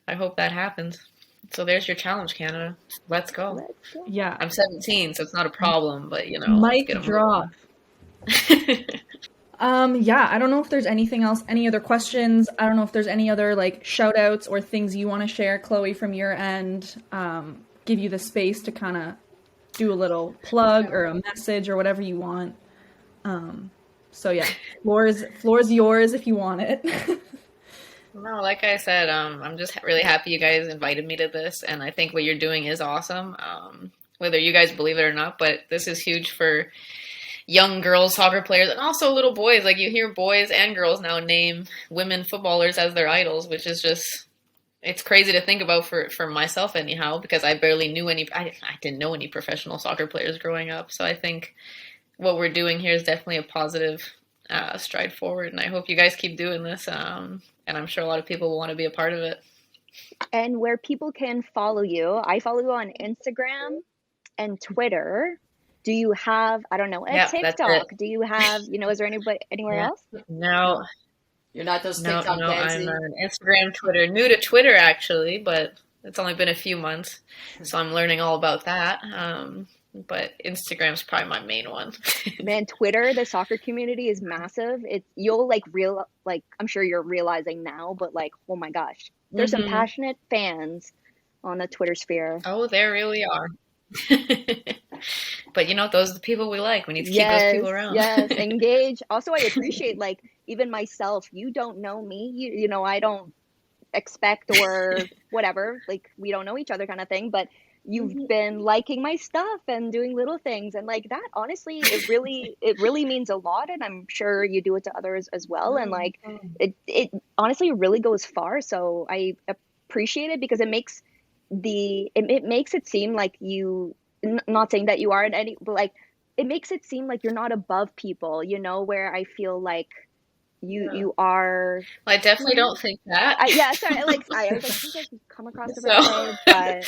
I hope that happens. So there's your challenge, Canada. Let's go. Let's go. Yeah. I'm 17, so it's not a problem, but you know, Mic let's get 'em drop. moving. Yeah, I don't know if there's anything else, any other questions. I don't know if there's any other like shout outs or things you want to share, Chloe, from your end. Give you the space to kind of do a little plug or a message or whatever you want. So yeah, floor's yours if you want it. No, like I said, I'm just really happy you guys invited me to this, and I think what you're doing is awesome. Whether you guys believe it or not, but this is huge for young girls soccer players and also little boys. Like you hear boys and girls now name women footballers as their idols, which is just it's crazy to think about for myself anyhow, because I barely knew I didn't know any professional soccer players growing up. So I think what we're doing here is definitely a positive stride forward, and I hope you guys keep doing this. And I'm sure a lot of people will want to be a part of it. And where people can follow you, I follow you on Instagram and Twitter. Do you have, I don't know, a Yeah, that's TikTok? it. Do you have, is there anybody anywhere Yeah. else? No, You're not those no, TikTok no. dancing. I'm on Instagram, Twitter. New to Twitter actually, but it's only been a few months, so I'm learning all about that. But Instagram's probably my main one. Man, Twitter, the soccer community is massive. You'll I'm sure you're realizing now, but like, oh my gosh, there's some Mhm. passionate fans on the Twitter sphere. Oh, there really are. But those are the people we like. We need to keep those people around. Yes, engage. Also, I appreciate like even myself. You don't know me. I don't expect or whatever. Like we don't know each other, kind of thing. But you've been liking my stuff and doing little things, and like that. Honestly, it really means a lot. And I'm sure you do it to others as well. And like it honestly really goes far. So I appreciate it because it makes it seem like you. Not saying that you are in any, but like it makes it seem like you're not above people, where I feel like you are. I definitely don't think that. Yeah, sorry. I was like, I think I've come across the So, right way,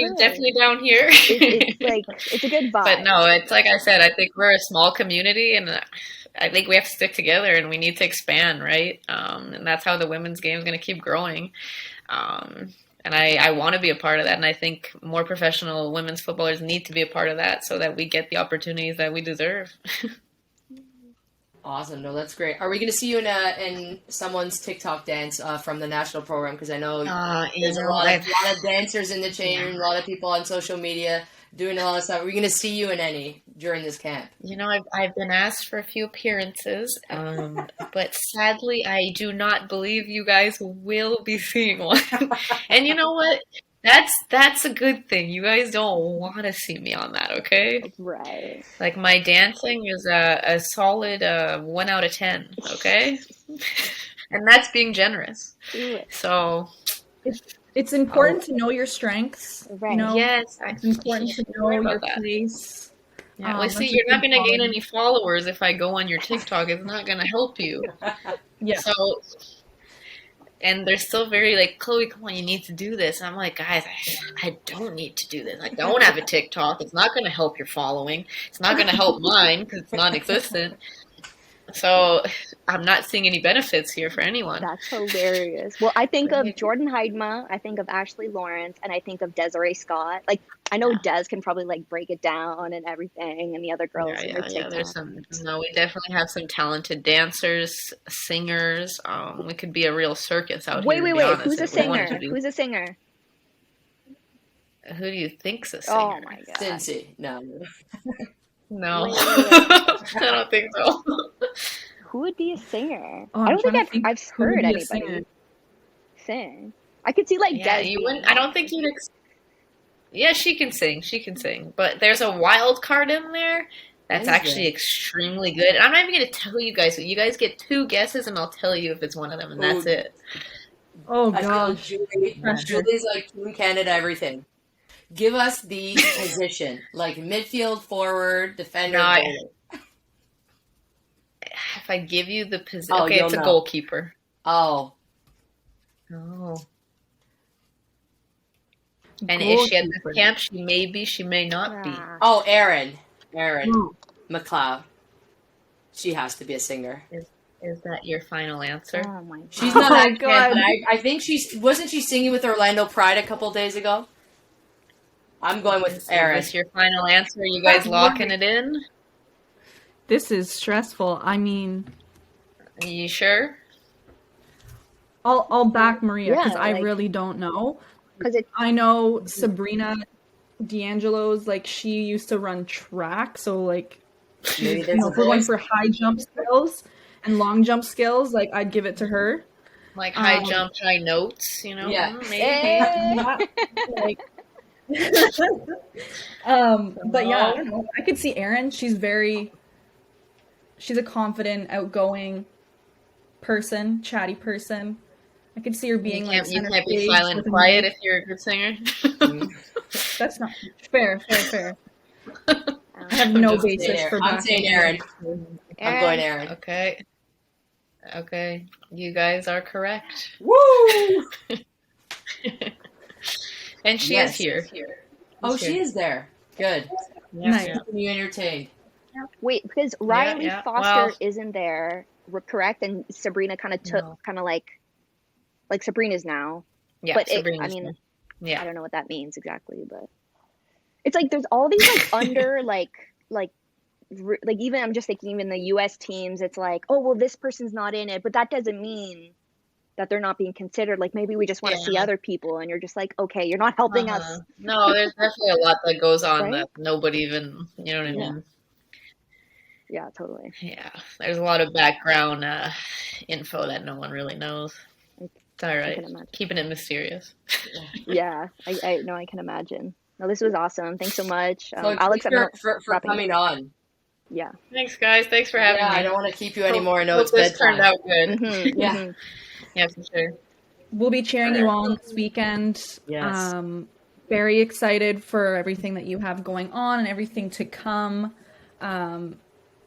but definitely down here. it's like it's a good vibe. But no, it's like I said. I think we're a small community, and I think we have to stick together, and we need to expand, right? And that's how the women's game is going to keep growing. And I want to be a part of that, and I think more professional women's footballers need to be a part of that so that we get the opportunities that we deserve. Awesome. No, that's great. Are we going to see you in someone's TikTok dance from the national program? Because I know there's a lot of dancers in the chain room, a lot of people on social media doing a lot of stuff. Are we going to see you in any during this camp? I've been asked for a few appearances, but sadly, I do not believe you guys will be seeing one. And you know what? That's a good thing. You guys don't want to see me on that, okay? Right. Like my dancing is a solid 1 out of 10, okay? And that's being generous. So It's important to know your strengths. Right. Yes, It's important to know your place. Yeah, well, see, you're not going to gain any followers if I go on your TikTok. It's not going to help you. Yeah. So, and they're still very like, Chloe, come on, you need to do this. And I'm like, guys, I don't need to do this. I don't have a TikTok. It's not going to help your following. It's not going to help mine because it's non-existent. So I'm not seeing any benefits here for anyone. That's hilarious. Well, I think of Jordan Heidma, I think of Ashley Lawrence, and I think of Desiree Scott. Like, I know Des can probably like break it down and everything, and the other girls. Yeah. There's we definitely have some talented dancers, singers. We could be a real circus out here. Wait. Who's a singer? Who's a singer? Who do you think's a singer? Oh my god. Cincy. No. No. I don't think so. Who would be a singer? Oh, I don't think I've heard anybody sing. I could see like Des. You wouldn't. I don't think you'd. Yeah, she can sing. She can sing. But there's a wild card in there That's What is actually that? extremely good. I'm not even going to tell you guys. You guys get 2 guesses, and I'll tell you if it's one of them, and that's Ooh, it. Oh I feel gosh. Julie's like Team Canada everything. Give us the position, like midfield, forward, defender, No, goalie. if I give you the position, Oh, okay, you'll it's a know. goalkeeper. Oh, Oh. And is she at this Goalkeeper. camp? She may be, she may not be. Ah. oh, Erin Mm. McLeod. She has to be a singer. Is that your final answer? Oh my god. She's not Oh, at camp, God. but I think wasn't she singing with Orlando Pride a couple days ago? I'm going with Is Erin. this your final answer? Are you guys locking it in? This is stressful. I mean, Are you sure? I'll back Maria because Yeah, I like- really don't know. Because it I know Sabrina D'Angelo's like she used to run track, so like Maybe she's there's a for going voice. for high jump skills and long jump skills. Like I'd give it to her. Like high Um, jump, high notes, you know? Yeah. Maybe. Eh. Like, but yeah, I don't know. I could see Erin. She's a confident, outgoing person, chatty person. I could see her being like You center can't be stage silent with and a quiet mic. if you're a good singer. That's not fair. I have I'm no just basis saying, for I'm saying Erin. I'm going Erin. Okay. Okay. You guys are correct. Woo! And she Yes. is here. Oh, She's she here. is there. Good. Yeah, Nice. yeah. Keeping you entertained. Wait, because Riley yeah. Foster Well- isn't there, correct? And Sabrina kind of took, No. kind of like Sabrina's now. Yeah, But Sabrina's I mean, here. I Yeah. don't know what that means exactly, but it's like there's all these like under like even I'm just thinking even the U.S. teams, it's like, oh well, this person's not in it, but that doesn't mean that they're not being considered. Like maybe we just want to see other people, and you're just like, okay, you're not helping us. No, there's definitely a lot that goes on Right? that nobody even, you know what I Yeah. mean? Yeah, totally. Yeah. There's a lot of background info that no one really knows. It's all I right. can imagine. Keeping it mysterious. Yeah, I know, I can imagine. No, this was awesome. Thanks so much, So Alex. I'm not for wrapping coming on. Yeah. Thanks, guys. Thanks for having Yeah, me. I don't want to keep you anymore. I know Hope it's this bedtime. turned out good. Mhm, Yeah. mhm. Yeah, for sure. We'll be cheering you on this weekend. Yes. Very excited for everything that you have going on and everything to come.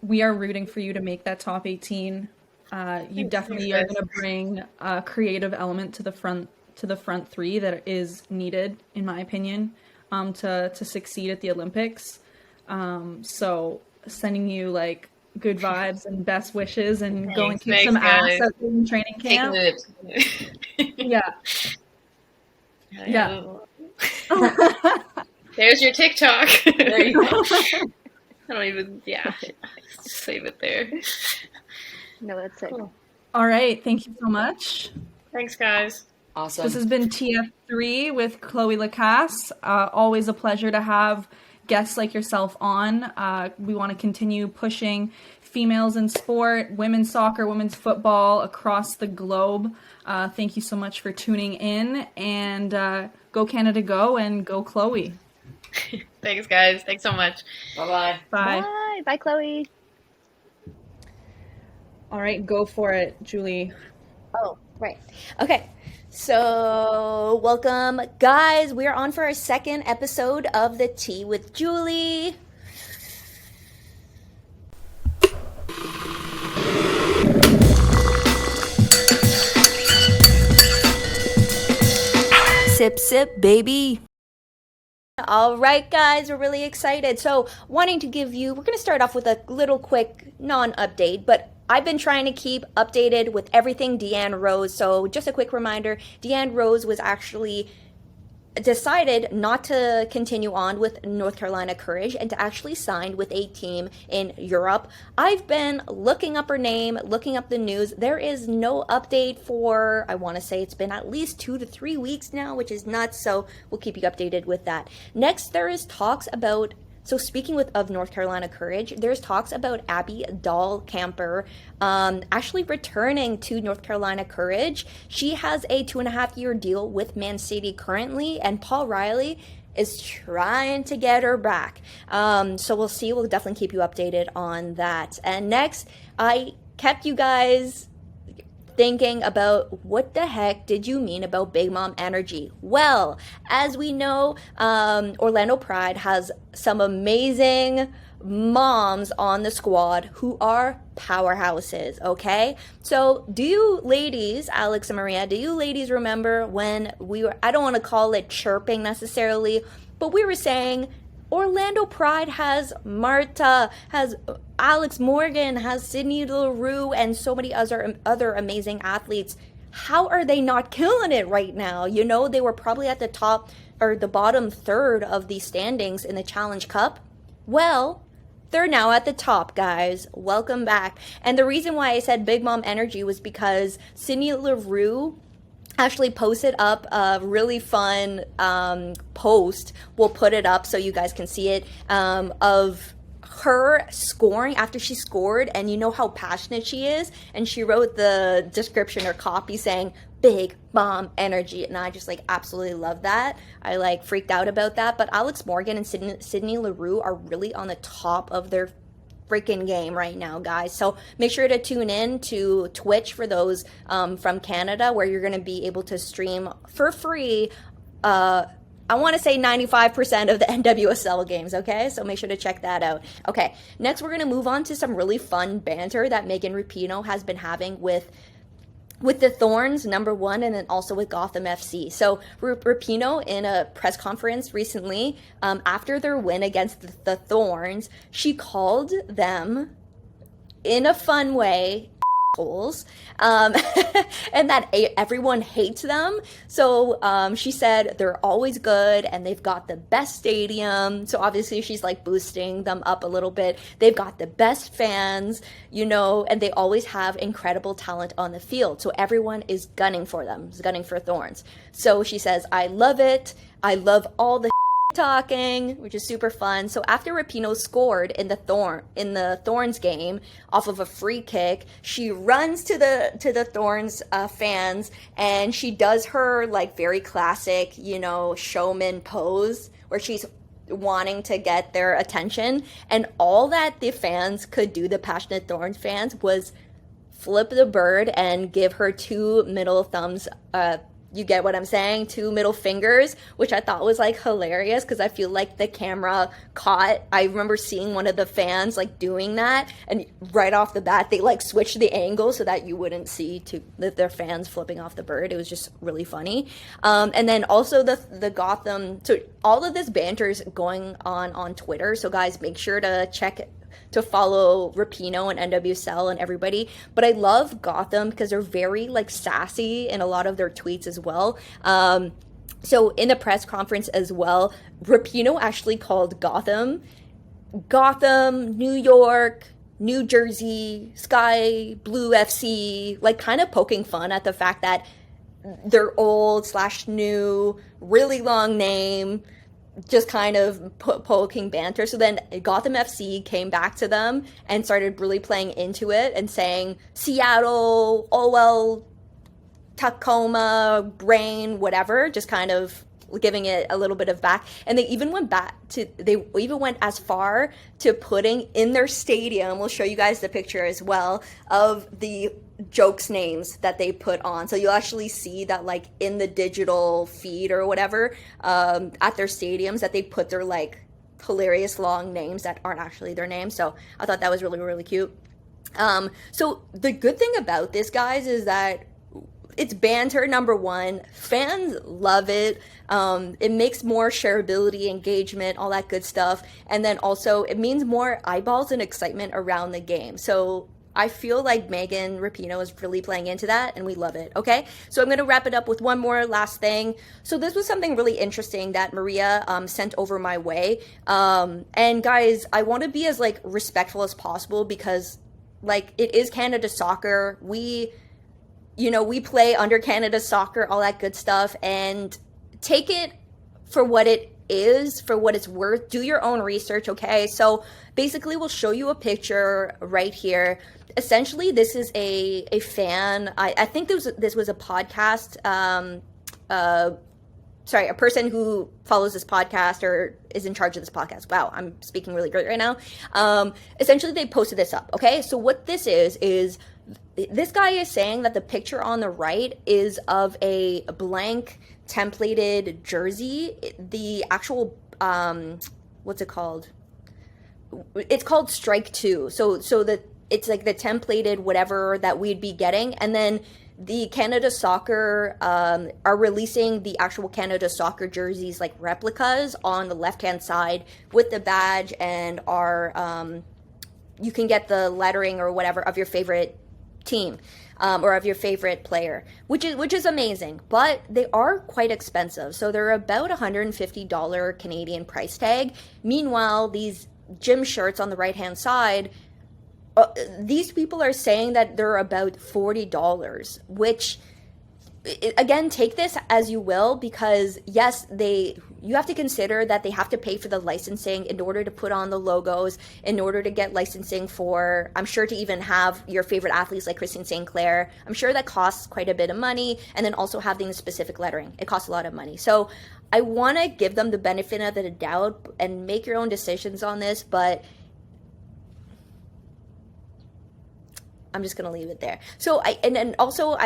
We are rooting for you to make that top 18. You definitely are guys. going to bring a creative element to the front three that is needed, in my opinion, to succeed at the Olympics. So sending you like good vibes and best wishes and go and kick Thanks, some ass guys. out in training camp. Yeah. Yeah. There's your TikTok. There you go. I don't even, save it there. No, that's it. Cool. All right. Thank you so much. Thanks, guys. Awesome. This has been TF3 with Cloé Lacasse. Always a pleasure to have guests like yourself on. We want to continue pushing females in sport, women's soccer, women's football across the globe. Thank you so much for tuning in, and go Canada go, and go Cloé. Thanks, guys. Thanks so much. Bye-bye. Bye. Bye, Chloe. All right, go for it, Julie. Oh, right. Okay. So, welcome, guys. We are on for our second episode of The Tea with Julie. Sip, sip, baby. All right, guys, we're really excited. So, we're going to start off with a little quick non-update, but I've been trying to keep updated with everything Deanne Rose. So, just a quick reminder, Deanne Rose was actually decided not to continue on with North Carolina Courage and to actually sign with a team in Europe. I've been looking up her name, looking up the news. There is no update for, I want to say it's been at least 2 to 3 weeks now, which is nuts. So we'll keep you updated with that. Next, there is talks about, so speaking of North Carolina Courage, there's talks about Abby Dahl-Camper actually returning to North Carolina Courage. She has a 2.5-year deal with Man City currently, and Paul Riley is trying to get her back. So we'll see. We'll definitely keep you updated on that. And next, I kept you guys thinking about what the heck did you mean about Big Mom energy? Well, as we know, Orlando Pride has some amazing moms on the squad who are powerhouses, okay? So do you ladies, Alex and Maria, do you ladies remember when we were, I don't want to call it chirping necessarily, but we were saying Orlando Pride has Marta, has Alex Morgan, has Sydney Leroux, and so many other amazing athletes. How are they not killing it right now? You know, they were probably at the top or the bottom third of the standings in the Challenge Cup. Well, they're now at the top, guys. Welcome back. And the reason why I said Big Mom energy was because Sydney Leroux actually posted up a really fun post. We'll put it up so you guys can see it, of her scoring after she scored, and you know how passionate she is, and she wrote the description or copy saying Big Mom energy, and I just like absolutely love that. I like freaked out about that. But Alex Morgan and Sydney Leroux are really on the top of their freaking game right now, guys. So make sure to tune in to Twitch for those from Canada, where you're going to be able to stream for free. I want to say 95% of the NWSL games, okay? So make sure to check that out. Okay, next we're going to move on to some really fun banter that Megan Rapinoe has been having with the Thorns, number one, and then also with Gotham FC. So Rapinoe, in a press conference recently, after their win against the Thorns, she called them, in a fun way, holes, and that everyone hates them. So she said they're always good and they've got the best stadium. So obviously she's like boosting them up a little bit. They've got the best fans, you know, and they always have incredible talent on the field. So everyone is gunning for them, is gunning for Thorns. So she says, I love it. I love all the talking, which is super fun. So after Rapinoe scored in the Thorns game off of a free kick, she runs to the Thorns fans, and she does her like very classic, you know, showman pose where she's wanting to get their attention, and all that the fans could do, the passionate Thorns fans, was flip the bird and give her two middle thumbs you get what I'm saying? Two middle fingers, which I thought was like hilarious because I feel like the camera caught. I remember seeing one of the fans like doing that, and right off the bat they like switched the angle so that you wouldn't see their fans flipping off the bird. It was just really funny. And then also the Gotham. So all of this banter is going on Twitter. So guys, make sure to follow Rapinoe and NWSL and everybody. But I love Gotham because they're very like sassy in a lot of their tweets as well. So in the press conference as well, Rapinoe actually called Gotham, New York, New Jersey, Sky Blue FC, like kind of poking fun at the fact that they're old/new, really long name, just kind of poking banter. So then Gotham FC came back to them and started really playing into it and saying Seattle, OL, Tacoma, Brain, whatever, just kind of giving it a little bit of back. And they even went as far to putting in their stadium, we'll show you guys the picture as well, of the jokes names that they put on. So you'll actually see that like in the digital feed or whatever, at their stadiums, that they put their like hilarious long names that aren't actually their names. So I thought that was really, really cute. So the good thing about this, guys, is that it's banter, number one. Fans love it. It makes more shareability, engagement, all that good stuff. And then also it means more eyeballs and excitement around the game. So I feel like Megan Rapinoe is really playing into that, and we love it, okay? So I'm going to wrap it up with one more last thing. So this was something really interesting that Maria sent over my way. And guys, I want to be as like respectful as possible because like it is Canada Soccer. We play under Canada Soccer, all that good stuff, and take it for what it is, for what it's worth. Do your own research, okay? So basically we'll show you a picture right here. Essentially, this is a fan. I think this was a podcast a person who follows this podcast or is in charge of this podcast. Wow, I'm speaking really great right now. Essentially, they posted this up, okay? So what this is this guy is saying that the picture on the right is of a blank templated jersey. The actual, what's it called? It's called Strike 2. So it's like the templated whatever that we'd be getting. And then the Canada Soccer are releasing the actual Canada Soccer jerseys, like replicas, on the left-hand side with the badge, and you can get the lettering or whatever of your favorite team or of your favorite player, which is amazing. But they are quite expensive. So they're about $150 Canadian price tag. Meanwhile, these gym shirts on the right-hand side, these people are saying that they're about $40, which, again, take this as you will, because yes, you have to consider that they have to pay for the licensing in order to put on the logos, in order to get licensing for, I'm sure, to even have your favorite athletes like Christine St. Clair. I'm sure that costs quite a bit of money, and then also having the specific lettering, it costs a lot of money. So I want to give them the benefit of the doubt and make your own decisions on this, but I'm just going to leave it there. So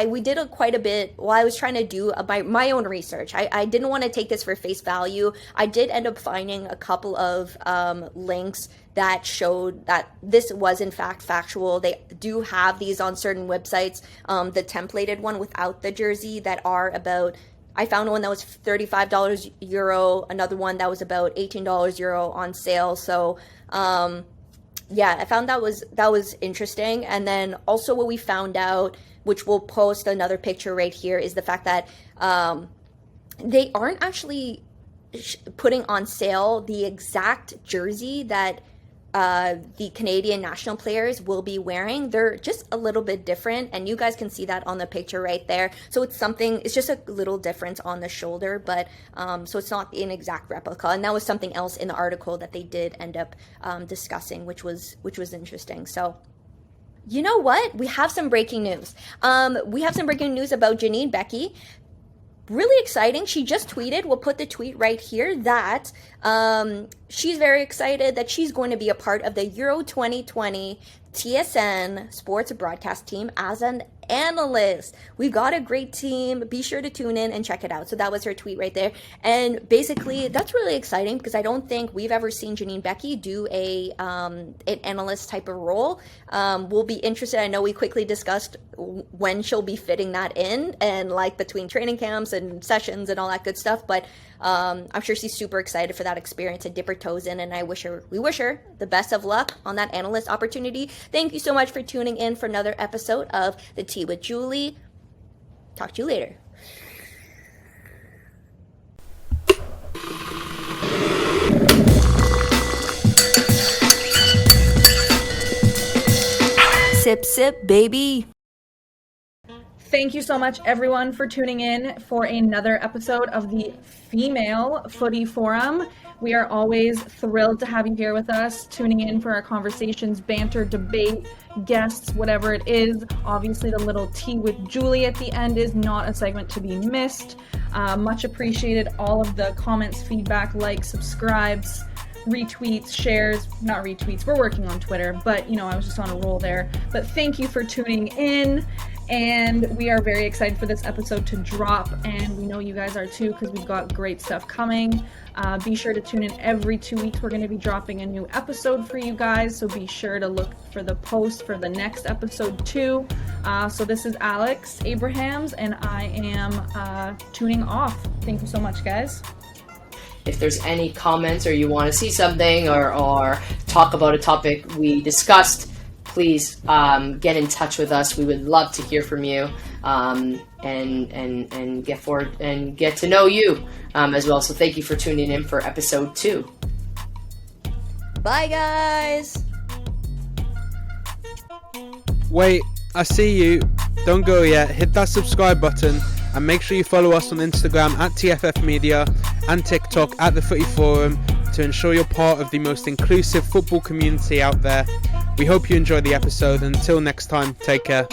we did quite a bit while I was trying to do my own research. I didn't want to take this for face value. I did end up finding a couple of links that showed that this was in fact factual. They do have these on certain websites, the templated one without the jersey, that are about, I found one that was $35 euro, another one that was about $18 euro on sale. So yeah, I found that was interesting. And then also what we found out, which we'll post another picture right here, is the fact that they aren't actually putting on sale the exact jersey that the Canadian national players will be wearing. They're just a little bit different, and you guys can see that on the picture right there. So it's just a little difference on the shoulder, but so it's not an exact replica. And that was something else in the article that they did end up discussing, which was interesting. So you know what? We have some breaking news. We have some breaking news about Janine Beckie. Really exciting. She just tweeted, we'll put the tweet right here, that she's very excited that she's going to be a part of the Euro 2020 TSN sports broadcast team as an analyst. We've got a great team. Be sure to tune in and check it out. So that was her tweet right there. And basically, that's really exciting because I don't think we've ever seen Janine Beckie do an analyst type of role. We'll be interested. I know we quickly discussed when she'll be fitting that in, and like between training camps and sessions and all that good stuff. But I'm sure she's super excited for that experience to dip her toes in, and we wish her the best of luck on that analyst opportunity. Thank you so much for tuning in for another episode of The Tea with Julie. Talk to you later. Sip, sip, baby. Thank you so much, everyone, for tuning in for another episode of the Female Footy Forum. We are always thrilled to have you here with us, tuning in for our conversations, banter, debate, guests, whatever it is. Obviously, the little tea with Julie at the end is not a segment to be missed. Much appreciated all of the comments, feedback, likes, subscribes, retweets, shares, not retweets. We're working on Twitter, but I was just on a roll there. But thank you for tuning in. And we are very excited for this episode to drop, and we know you guys are too, because we've got great stuff coming. Be sure to tune in every 2 weeks. We're going to be dropping a new episode for you guys, so be sure to look for the post for the next episode too. So this is Alex Abrahams, and I am tuning off. Thank you so much, guys. If there's any comments or you want to see something or talk about a topic we discussed, please get in touch with us. We would love to hear from you and get forward and get to know you as well. So thank you for tuning in for episode 2. Bye, guys. Wait, I see you. Don't go yet. Hit that subscribe button and make sure you follow us on Instagram at TFF Media and TikTok at the Footy Forum to ensure you're part of the most inclusive football community out there. We hope you enjoyed the episode. Until next time, take care.